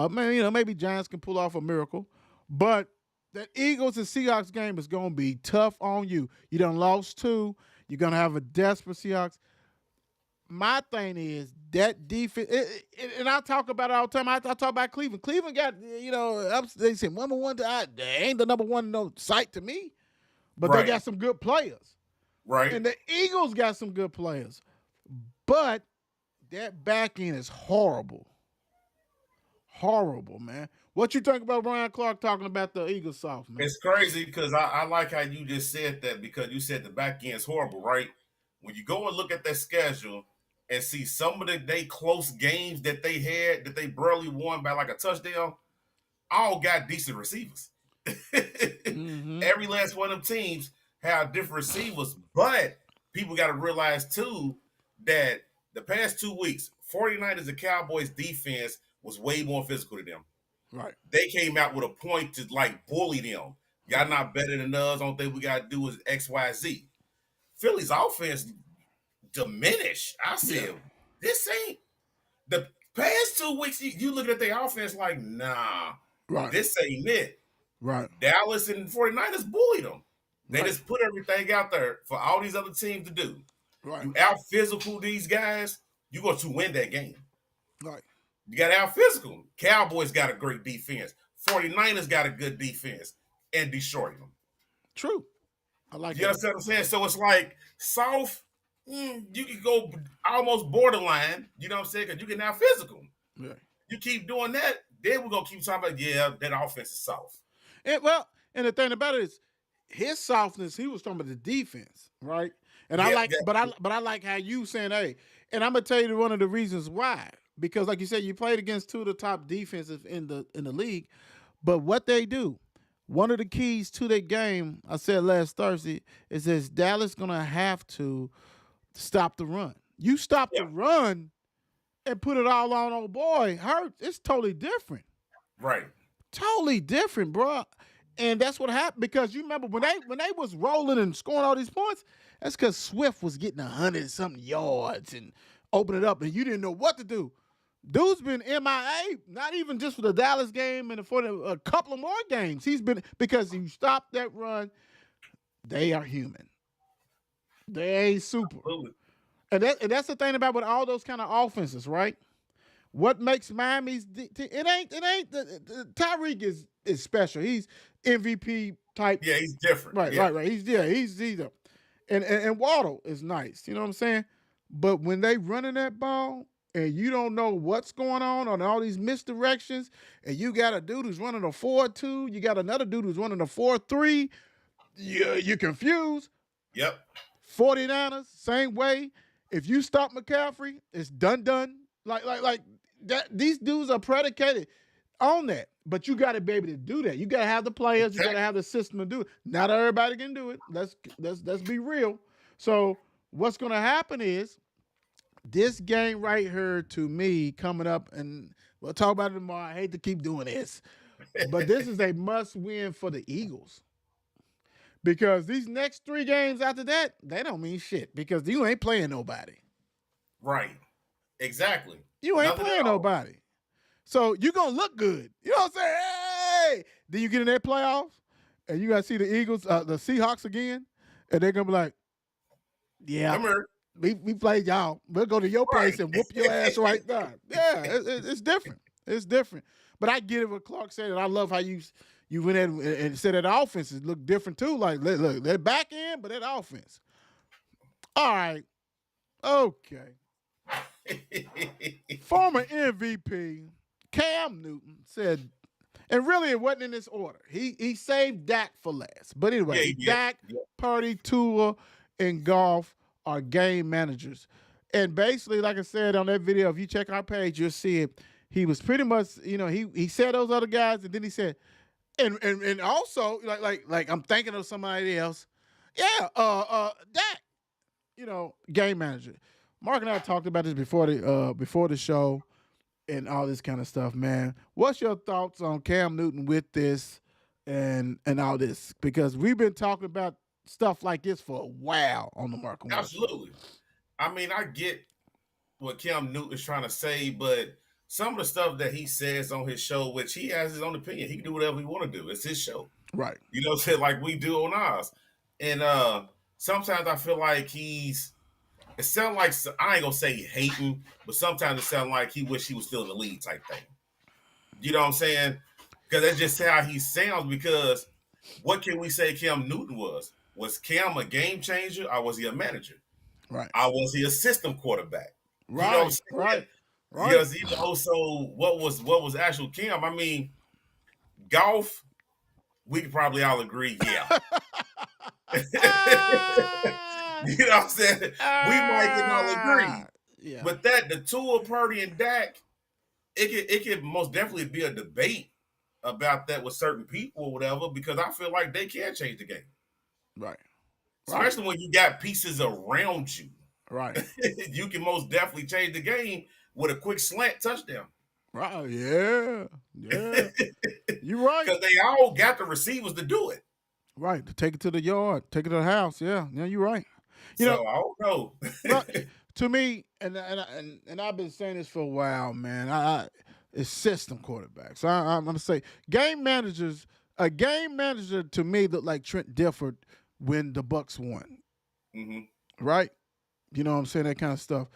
maybe Giants can pull off a miracle. But that Eagles and Seahawks game is going to be tough on you. You done lost 2. You're going to have a desperate Seahawks. My thing is that defense, and I talk about it all the time. I talk about Cleveland. Cleveland got, they say number one. They ain't the number one no sight to me, but Right. they got some good players. Right. And the Eagles got some good players, but that back end is horrible. Horrible, man. What you think about Ryan Clark talking about the Eagles soft, man? It's crazy because I like how you just said that because you said the back end's horrible, right? When you go and look at their schedule and see some of they close games that they had that they barely won by like a touchdown, all got decent receivers. Every last one of them teams have different receivers, but people got to realize too that the past 2 weeks, 49ers and Cowboys defense was way more physical than them. Right. They came out with a point to like bully them. Y'all not better than us. Only thing we got to do is X, Y, Z. Philly's offense diminished. I said, this ain't the past 2 weeks. You look at their offense like, nah, Right. this ain't it. Right. Dallas and 49ers bullied them. They Right. just put everything out there for all these other teams to do. Right. You out physical these guys, you're going to win that game. Right. You got to out physical. Cowboys got a great defense. 49ers got a good defense and destroyed them. True. I like You that. understand what I'm saying? So it's like soft, you can go almost borderline, you know what I'm saying? Because you get out physical. Yeah. You keep doing that, then we're going to keep talking about, that offense is soft. And the thing about it is, his softness. He was talking about the defense, right? And I Yeah, like, yeah. but I like how you saying, hey. And I'm gonna tell you one of the reasons why. Because, like you said, you played against 2 of the top defenses in the league. But what they do, one of the keys to their game, I said last Thursday, is that Dallas gonna have to stop the run. You stop the run and put it all on old boy Hurts. It's totally different. Right. Totally different, bro. And that's what happened because you remember when they was rolling and scoring all these points, that's because Swift was getting 100-something yards and opening it up, and you didn't know what to do. Dude's been MIA, not even just for the Dallas game and for a couple of more games. He's been because you stop that run, they are human. They ain't super. Absolutely. And that's the thing about with all those kind of offenses, right? What makes Miami's Tyreek is special. He's MVP type. Yeah, he's different. Right, Yeah. right. He's a, and Waddle is nice. You know what I'm saying? But when they running that ball and you don't know what's going on all these misdirections, and you got a dude who's running a 4-2, you got another dude who's running a 4-3, you're confused. Yep. 49ers, same way. If you stop McCaffrey, it's done. Like that. These dudes are predicated on that. But you got to be able to do that. You got to have the players. You got to have the system to do it. Not everybody can do it. Let's be real. So what's going to happen is this game right here, to me, coming up, and we'll talk about it tomorrow. I hate to keep doing this, but this is a must-win for the Eagles. Because these next 3 games after that, they don't mean shit because you ain't playing nobody. Right. Exactly. You ain't Nothing playing at all. nobody. So you're going to look good. You know what I'm saying? Hey! Then you get in that playoffs, and you got to see the Eagles, the Seahawks again, and they're going to be like, yeah, Remember, we played y'all. We'll go to your place and whoop your ass right there. Yeah, it's different. It's different. But I get it what Clark said, and I love how you went in and said that the offenses look different too. Like, look, they're back end, but that offense. All right. Okay. Former MVP Cam Newton said, and really it wasn't in this order. He saved Dak for last. But anyway, Yeah, he did. Dak, Purdy, Tua, and Goff are game managers. And basically, like I said on that video, if you check our page, you'll see it. He was pretty much, he said those other guys, and then he said, and also like I'm thinking of somebody else. Yeah, Dak, game manager. Mark and I talked about this before the show and all this kind of stuff, man. What's your thoughts on Cam Newton with this and all this? Because we've been talking about stuff like this for a while on the Mark and Will Show. absolutely. I mean, I get what Cam Newton is trying to say, but some of the stuff that he says on his show, which he has his own opinion, he can do whatever he want to do. It's his show. Right. You know what I'm saying? Like we do on ours. And sometimes I feel like it sounds like, I ain't gonna say hating, but sometimes it sounds like he wish he was still in the league type thing. You know what I'm saying? Because that's just how he sounds. Because what can we say Cam Newton was? Was Cam a game changer or was he a manager? Right. Or was he a system quarterback? Right. You know what I'm saying? Right. Because so what was actual Cam? I mean, golf, we could probably all agree, yeah. You know what I'm saying? We might can all agree. Yeah. But the Tua, Purdy, and Dak, it could most definitely be a debate about that with certain people or whatever, because I feel like they can change the game. Right. Especially when you got pieces around you. Right. You can most definitely change the game with a quick slant touchdown. Right. Yeah. Yeah. You're right. Because they all got the receivers to do it. Right. To take it to the yard, take it to the house. Yeah. Yeah, you're right. You So know, I don't know. well, to me, and I've been saying this for a while, man. It's system quarterbacks. I'm gonna say game managers. A game manager to me looked like Trent Dilfer when the Bucks won. Mm-hmm. Right? You know what I'm saying? That kind of stuff.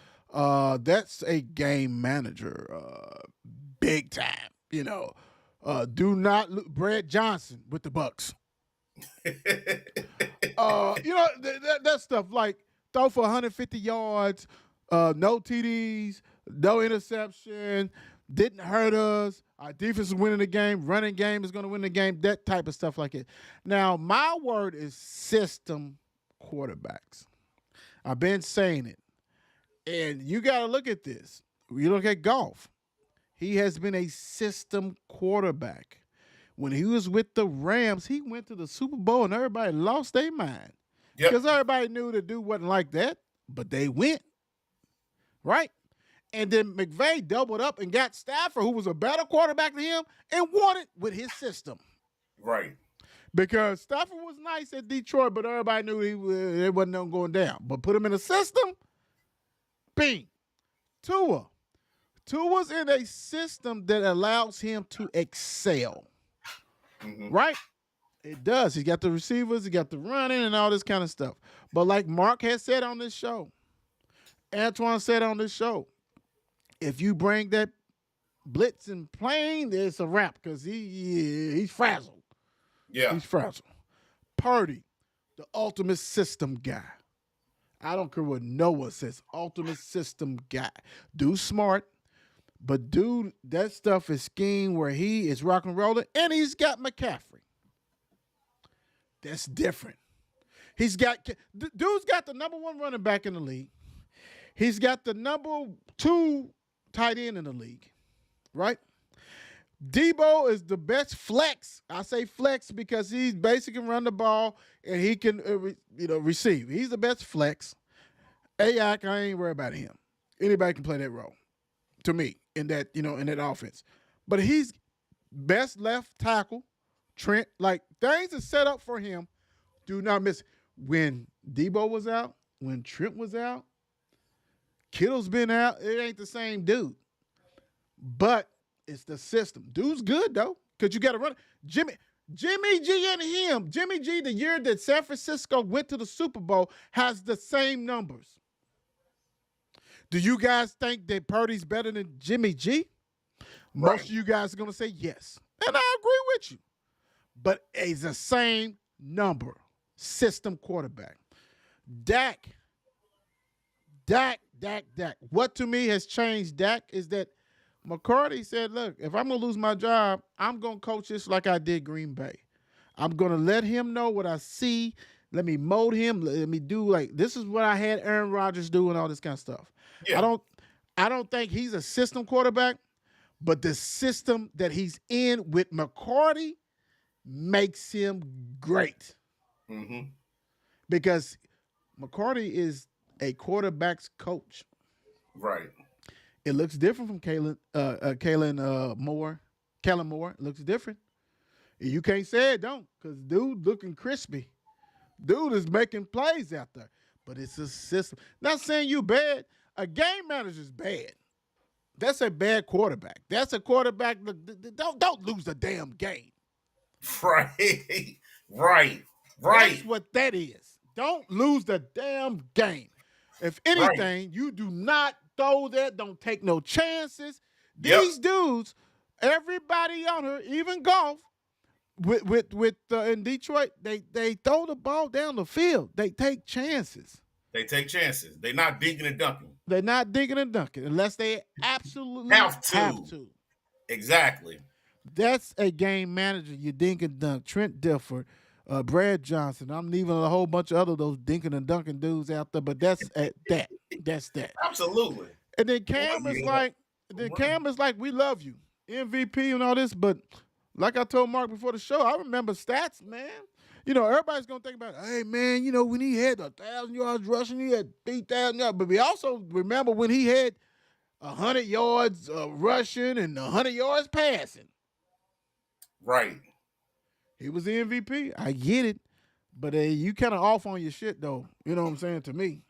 That's a game manager, big time. Do not look Brad Johnson with the Bucks. That stuff like throw for 150 yards, no TDs, no interception, didn't hurt us. Our defense is winning the game. Running game is going to win the game. That type of stuff like it. Now, my word is system quarterbacks. I've been saying it. And you got to look at this. You look at Goff. He has been a system quarterback. When he was with the Rams, he went to the Super Bowl and everybody lost their mind. Because everybody knew the dude wasn't like that, but they went. Right? And then McVay doubled up and got Stafford, who was a better quarterback than him, and won it with his system. Right. Because Stafford was nice at Detroit, but everybody knew there wasn't nothing going down. But put him in a system, bing. Tua's in a system that allows him to excel. Mm-hmm. Right? It does. He got the receivers, he got the running and all this kind of stuff. But like Mark has said on this show, Antoine said on this show, if you bring that blitz and plane, it's a wrap because he's frazzled. Yeah. He's frazzled. Purdy, the ultimate system guy. I don't care what Noah says. Ultimate system guy. Dude smart, but dude, that stuff is scheme where he is rock and rolling, and he's got McCaffrey. That's different. Dude's got the number 1 running back in the league. He's got the number 2 tight end in the league, right? Debo is the best flex. I say flex because he's basically run the ball and he can, receive. He's the best flex. AI, I ain't worried about him. Anybody can play that role, to me, in that offense. But he's best left tackle. Trent, like things are set up for him. Do not miss. When Debo was out, when Trent was out, Kittle's been out. It ain't the same dude. But it's the system. Dude's good though, because you got to run. Jimmy G and him. Jimmy G, the year that San Francisco went to the Super Bowl, has the same numbers. Do you guys think that Purdy's better than Jimmy G? Right. Most of you guys are going to say yes. And I agree with you. But it's the same number. System quarterback. Dak. What to me has changed Dak is that McCarty said, look, if I'm going to lose my job, I'm going to coach this like I did Green Bay. I'm going to let him know what I see. Let me mold him. Let me do this is what I had Aaron Rodgers do and all this kind of stuff. Yeah. I don't think he's a system quarterback, but the system that he's in with McCarty makes him great. Mm-hmm. Because McCarty is a quarterback's coach. Right. It looks different from Kellen Moore. It looks different. You can't say it don't, because dude looking crispy. Dude is making plays out there. But it's a system. Not saying you bad. A game manager's bad. That's a bad quarterback. That's a quarterback that don't lose the damn game. Right. Right. That's what that is. Don't lose the damn game. If anything, you do not throw that. Don't take no chances. These dudes, everybody on here, even golf, in Detroit, they throw the ball down the field. They take chances. They take chances. They're not digging and dunking. They're not digging and dunking unless they absolutely have to. Exactly. That's a game manager. You dink and dunk. Trent Dilfer, Brad Johnson. I'm leaving a whole bunch of other those dinking and dunking dudes out there, but that's that. That's that. Absolutely. And then Cam is like, we love you, MVP and all this, but like I told Mark before the show, I remember stats, man. Everybody's gonna think about, hey man, when he had 1,000 yards rushing, he had 3,000 yards. But we also remember when he had 100 yards rushing and 100 yards passing. Right. He was the MVP. I get it, but you kind of off on your shit though. You know what I'm saying to me?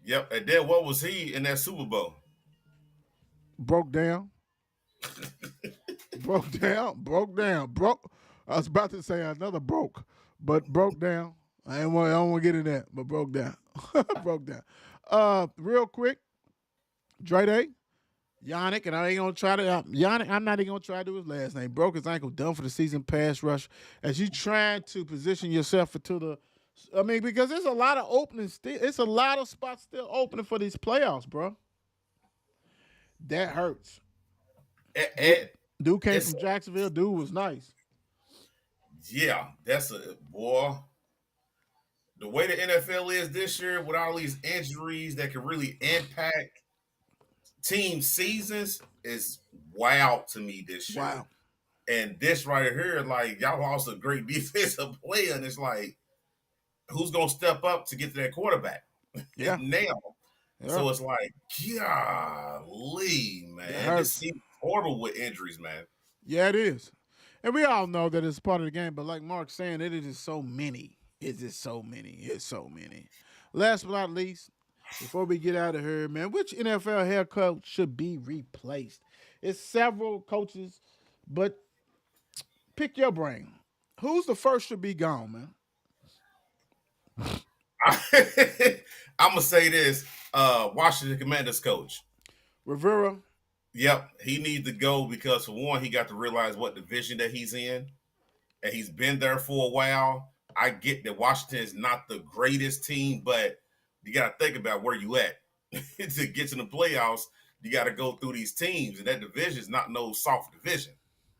Yep. And then what was he in that Super Bowl? Broke down. Broke down. I was about to say another broke, but broke down. I don't want to get in that, but broke down. Broke down. Real quick, Dre Day, Yannick, and I ain't gonna try to Yannick. I'm not even gonna try to do his last name. Broke his ankle, done for the season. Pass rush. As you trying to position yourself because there's a lot of openings still. It's a lot of spots still opening for these playoffs, bro. That hurts. Dude came from Jacksonville. Dude was nice. Yeah, that's boy. The way the NFL is this year, with all these injuries that can really impact team seasons, is wild to me this year. Wow. And this right here, y'all lost a great defensive player, and it's like, who's gonna step up to get to that quarterback? Yeah. Now. Yeah. So it's like, golly, man. It seems horrible with injuries, man. Yeah, it is. And we all know that it's part of the game, but like Mark's saying, it is just so many. It's just so many. It's so many. Last but not least, before we get out of here, man, which NFL head coach should be replaced? It's several coaches, but pick your brain. Who's the first to be gone, man? I'm gonna say this: Washington Commanders coach. Rivera. Yep, he needs to go because for one, he got to realize what division that he's in, and he's been there for a while. I get that Washington is not the greatest team, but you got to think about where you at to get to the playoffs. You got to go through these teams, and that division is not no soft division.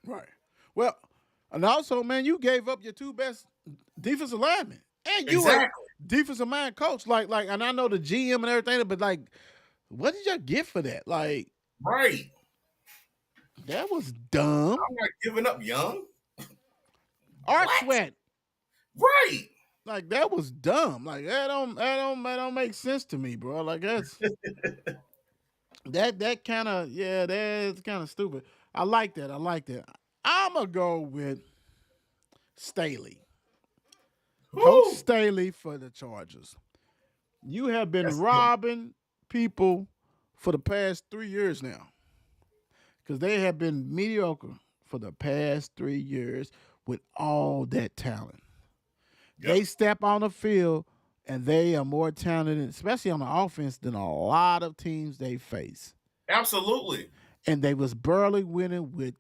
Right. Well, and also, man, you gave up your two best defensive linemen, and you Exactly. a defensive mind coach. Like, and I know the GM and everything, but like, what did y'all get for that? Like, Right. that was dumb. I'm not giving up Young. Art What? Sweat. Right. Like, that was dumb. Like, that don't make sense to me, bro. Like, that's that kind of, yeah, that's kind of stupid. I like that. I'm gonna go with Staley. Coach Staley for the Chargers. You have been That's good. robbing people for the past 3 years now, because they have been mediocre for the past 3 years with all that talent. Yep. They step on the field and they are more talented, especially on the offense, than a lot of teams they face. Absolutely. And they was barely winning with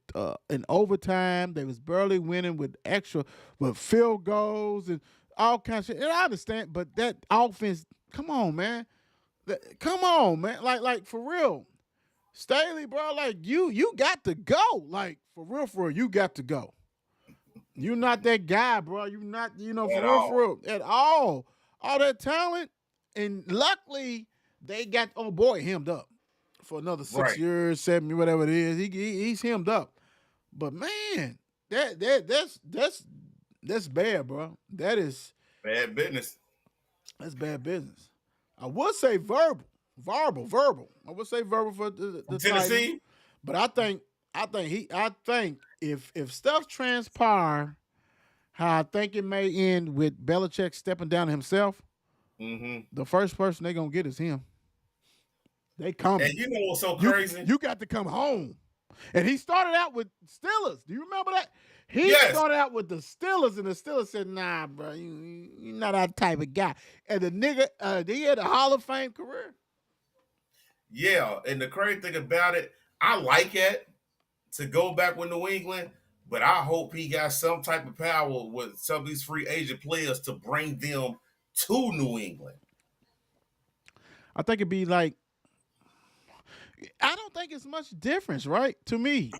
in overtime. They was barely winning with field goals and all kinds of shit. And I understand, but that offense, come on, man. Like for real. Staley, bro, like you got to go. Like for real, you got to go. You're not that guy, bro. You're not, for real, at all. All that talent. And luckily, they got hemmed up for another 6 Right. years, 7 years, whatever it is. He's hemmed up. But man, that's bad, bro. That's Bad business. bad business. I would say verbal. I would say verbal for the Tennessee. Titans. But I think if stuff transpire how I think it may end with Belichick stepping down himself, Mm-hmm. the first person they're gonna get is him. They coming. And you know what's so You- crazy? You got to come home. And he started out with Steelers. Do you remember that? He Yes. started out with the Steelers, and the Steelers said, "Nah, bro, you're not that type of guy." And the nigga, he had a Hall of Fame career. Yeah, and the crazy thing about it, I like it to go back with New England, but I hope he got some type of power with some of these free agent players to bring them to New England. I think it'd be like, I don't think it's much difference, right? To me,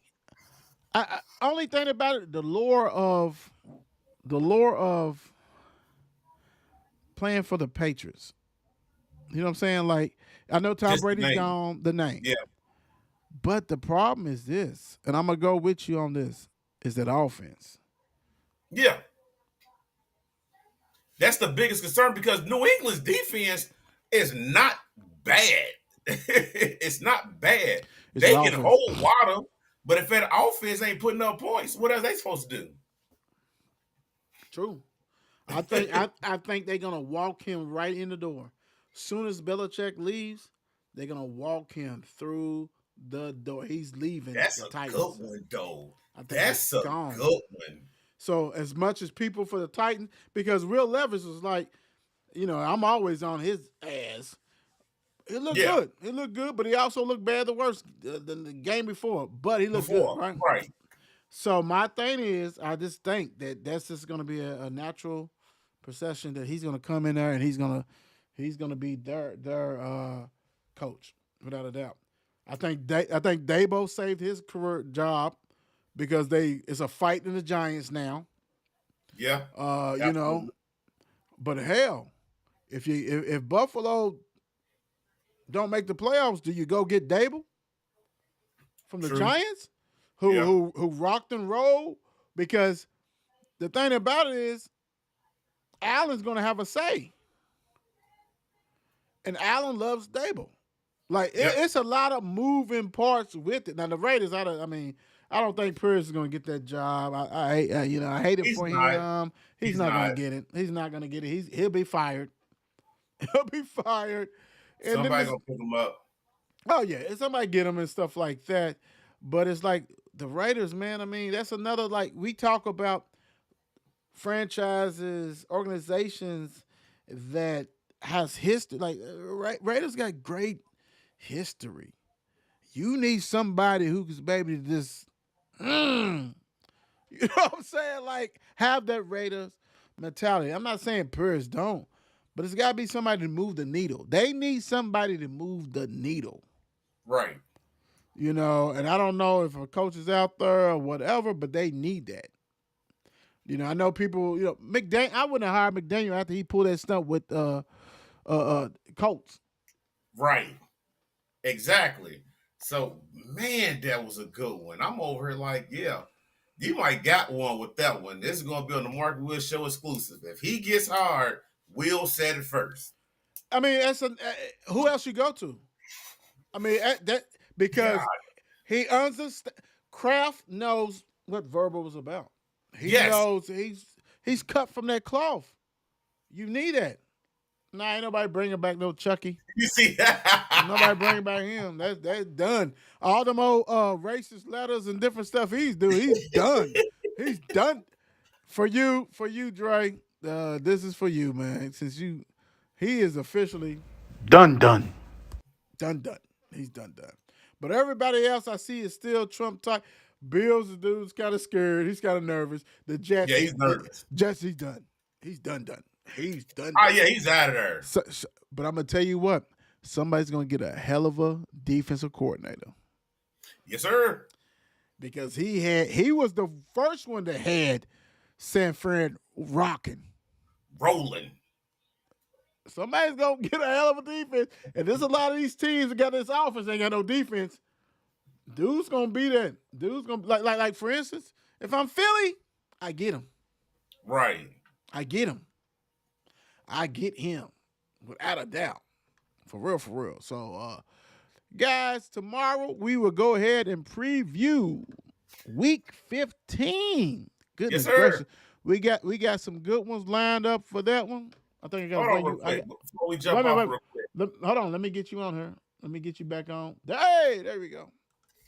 I only thing about it, the lore of playing for the Patriots. You know what I'm saying? Like, I know Tom Just the Brady's name. gone, the name. Yeah. But the problem is this, and I'm gonna go with you on this, is that offense. Yeah. That's the biggest concern because New England's defense is not bad. It's not bad. It's They the can offense. hold water, but if that offense ain't putting up points, what are they supposed to do? True. I think I think they're gonna walk him right in the door. Soon as Belichick leaves, they're gonna walk him through the door. He's leaving That's the a Titans. good one, though. I think That's he's a gone. good one. So as much as people for the Titans, because Will Levis was like, I'm always on his ass. It looked Yeah. good. It looked good, but he also looked bad the worst than the game before. But he looked Before, good, right? right. So my thing is, I just think that that's just going to be a natural procession that he's going to come in there and he's going to be their coach without a doubt. I think Dabo saved his career job because it's a fight in the Giants now. Yeah. But hell, if Buffalo don't make the playoffs, do you go get Dable from the True. Giants, Yeah. who rocked and rolled? Because the thing about it is, Allen's going to have a say, and Allen loves Dable. Like Yep. it's a lot of moving parts with it. Now the Raiders, I don't think Pierce is going to get that job. I hate it He's for not. him. He's He's not going not. to get it. He's not going to get it. He'll be fired. He'll be fired. And then Somebody this- gonna pick him up. Oh yeah, and somebody get him and stuff like that. But it's like the Raiders, man. I mean, that's another, like, we talk about franchises, organizations that has history. Like Raiders got great history. You need somebody who's maybe just, you know what I'm saying? Like have that Raiders mentality. I'm not saying Purist don't, but it's got to be somebody to move the needle. They need somebody to move the needle. Right. You know, and I don't know if a coach is out there or whatever, but they need that. You know, I know people. You know, McDaniel. I wouldn't have hired McDaniel after he pulled that stunt with Colts. Right. Exactly. So, man, that was a good one. I'm over here like, yeah, you might got one with that one. This is going to be on the Mark Will Show exclusive. If he gets hard, Will said it first. I mean, who else you go to? I mean, that because God. he understands. Kraft knows what Verbal was about. He Yes. knows he's cut from that cloth. You need that. Nah, ain't nobody bringing back no Chucky. You see Nobody bringing back him. That's done. All them old racist letters and different stuff he's doing. He's done. He's done. For you, Dre. This is for you, man. He is officially done. He's done. But everybody else I see is still Trump talk. Bills, the dude's kind of scared. He's kind of nervous. The Jets, Yeah, he's nervous. Jets, he's done. He's done. He's done. Oh, yeah, he's out of there. But I'm gonna tell you what, somebody's gonna get a hell of a defensive coordinator Yes, sir. because he was the first one that had San Fran rocking. Rolling. Somebody's gonna get a hell of a defense, and there's a lot of these teams that got this offense ain't got no defense. Dude's gonna be that. Dude's gonna like for instance, if I'm Philly, I get him. Right. I get him without a doubt. For real. So, guys, tomorrow we will go ahead and preview week 15. Goodness Yes, sir. gracious. We got some good ones lined up for that one. I think I got to Hold on bring real you. quick. Before we jump off real quick, Hold on. Let me get you on here. Let me get you back on. Hey, there we go.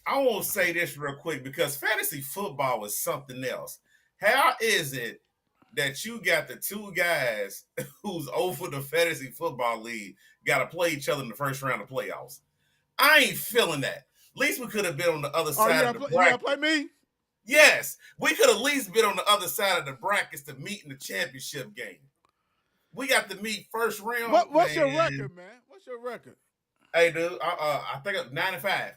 I want to say this real quick because fantasy football is something else. How is it that you got the two guys who's over the fantasy football league got to play each other in the first round of playoffs? I ain't feeling that. At least we could have been on the other side of the You gotta bracket. play me? Yes, we could at least been on the other side of the brackets to meet in the championship game. We got to meet first round. What's your man. record, man? What's your record? Hey, dude, I think I'm 95.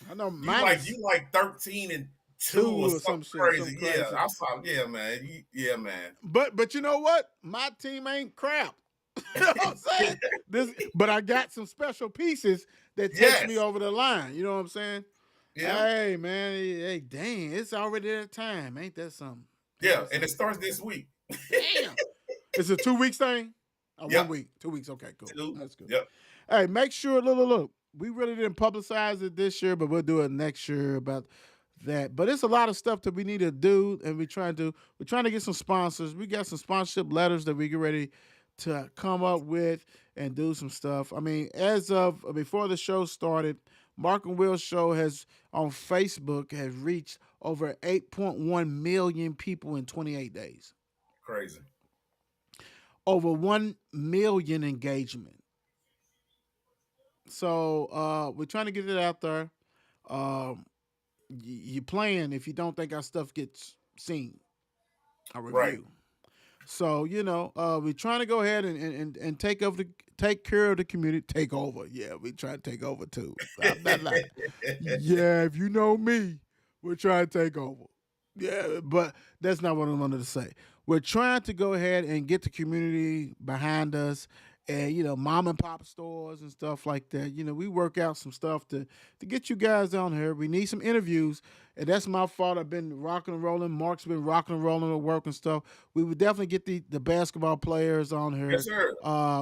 I know You mine like is you like 13-2 or something shit, crazy. something crazy. Yeah, I saw. Yeah, man. Yeah, man. But you know what? My team ain't crap. You know what I'm saying? But I got some special pieces that takes me over the line. You know what I'm saying? Yeah, Hey, man. Hey, dang. It's already that time. Ain't that something? yeah. And it starts this week. Damn. It's a 2 weeks thing? Yep. 1 week. 2 weeks. Okay, cool. Two. That's good. Yep. Hey, make sure, look. We really didn't publicize it this year, but we'll do it next year about that. But it's a lot of stuff that we need to do, and we're trying to get some sponsors. We got some sponsorship letters that we get ready to come up with and do some stuff. I mean, as of before the show started, Mark and Will Show has on Facebook has reached over 8.1 million people in 28 days. Crazy. Over 1 million engagement. So we're trying to get it out there. You playing if you don't think our stuff gets seen. A review. Right. So we're trying to go ahead and take care of the community. Take over. Yeah, we try to take over too. I'm not lying. Yeah, if you know me, we're trying to take over. Yeah, but that's not what I wanted to say. We're trying to go ahead and get the community behind us. And, mom and pop stores and stuff like that. We work out some stuff to get you guys on here. We need some interviews. And that's my fault. I've been rocking and rolling. Mark's been rocking and rolling at work and stuff. We would definitely get the basketball players on here. Yes, sir.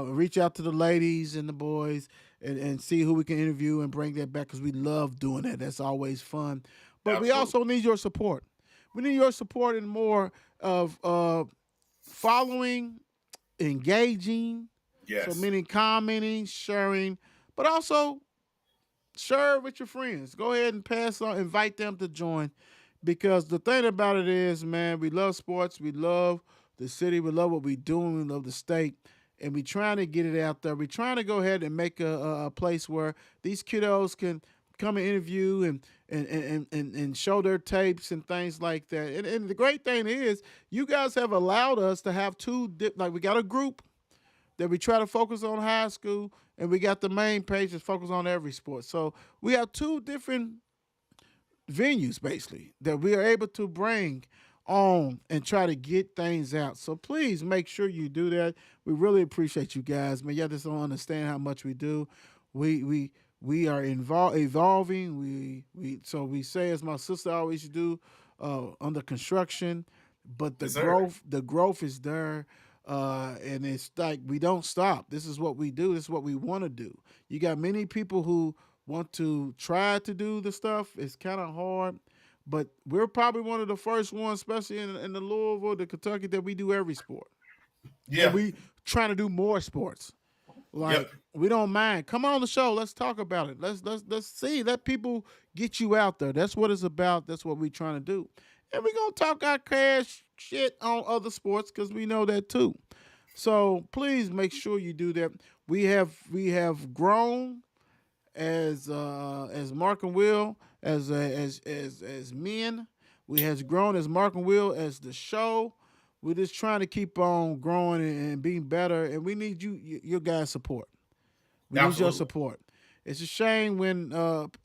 Reach out to the ladies and the boys and see who we can interview and bring that back because we love doing that. That's always fun. But Absolutely. we also need your support. We need your support in more of following, engaging, Yes. so meaning commenting, sharing, but also share with your friends. Go ahead and pass on, invite them to join because the thing about it is, man, we love sports, we love the city, we love what we do, we love the state, and we trying to get it out there. We trying to go ahead and make a place where these kiddos can come and interview and show their tapes and things like that. And the great thing is, you guys have allowed us to have we got a group that we try to focus on high school, and we got the main page that focus on every sport. So we have two different venues, basically, that we are able to bring on and try to get things out. So please make sure you do that. We really appreciate you guys, man. Y'all just don't understand how much we do. We are evolving. We say, as my sister always do, under construction, but the growth is there. And it's like we don't stop. This is what we do. This is what we want to do. You got many people who want to try to do the stuff. It's kind of hard, but we're probably one of the first ones, especially in the Louisville, the Kentucky, that we do every sport. Yeah, and we trying to do more sports. Like, we don't mind. Come on the show. Let's talk about it. Let's see. Let people get you out there. That's what it's about. That's what we're trying to do. And we're going to talk our cash shit on other sports because we know that too. So please make sure you do that. We have grown as Mark and Will as men. We has grown as Mark and Will as the show. We're just trying to keep on growing and being better, and we need your guys' support. We need your support. It's a shame when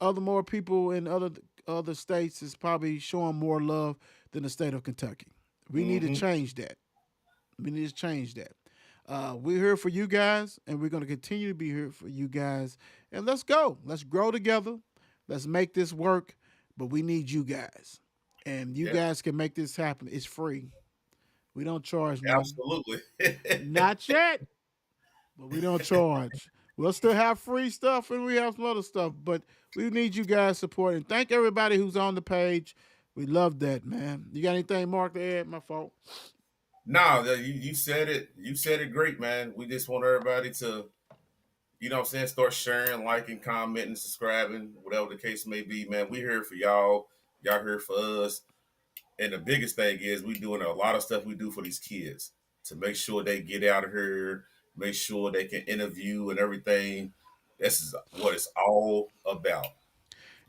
more people in other states is probably showing more love than the state of Kentucky. We need to change that. We need to change that. We're here for you guys, and we're going to continue to be here for you guys. And let's go. Let's grow together. Let's make this work, but we need you guys. And you guys can make this happen. It's free. We don't charge nothing. Absolutely. Not yet, but we don't charge. We'll still have free stuff, and we have some other stuff, but we need you guys' support. And thank everybody who's on the page. We love that, man. You got anything, Mark, to add? My fault. No, you said it. You said it great, man. We just want everybody to, start sharing, liking, commenting, subscribing, whatever the case may be, man. We're here for y'all. Y'all here for us. And the biggest thing is we doing a lot of stuff we do for these kids to make sure they get out of here, make sure they can interview and everything. This is what it's all about.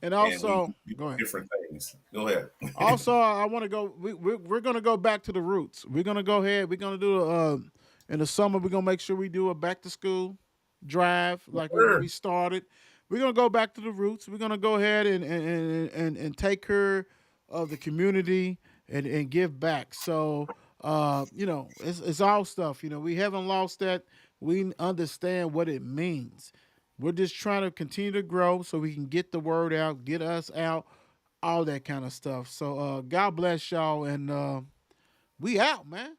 And also, and we go ahead. Different things. Go ahead. Also, I want to go. We're going to go back to the roots. We're going to go ahead. We're going to do in the summer. We're going to make sure we do a back to school drive like we started. We're going to go back to the roots. We're going to go ahead and take care of the community and give back. So, it's all stuff. We haven't lost that. We understand what it means. We're just trying to continue to grow so we can get the word out, get us out, all that kind of stuff. So God bless y'all, and we out, man.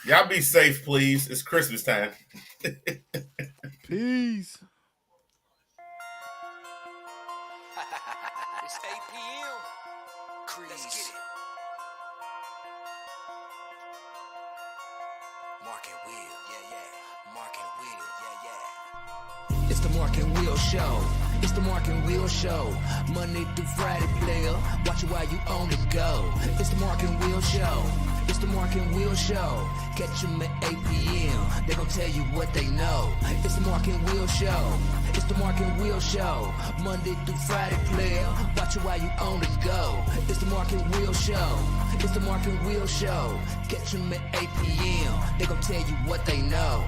Y'all be safe, please. It's Christmas time. Peace. It's 8 p.m. Let's get it. Mark and Will, yeah. Mark and Will, yeah. It's the Mark and Will Show. It's the Mark and Will Show. Monday through Friday, player. Watch it while you on the go. It's the Mark and Will Show. It's the Mark and Will Show. Catch them at 8 p.m. They gon' tell you what they know. It's the Mark and Will Show. It's the Mark and Will Show. Monday through Friday, player. Watch it while you on the go. It's the Mark and Will Show. It's the Mark and Will Show. Catch them at 8 p.m. They gon' tell you what they know.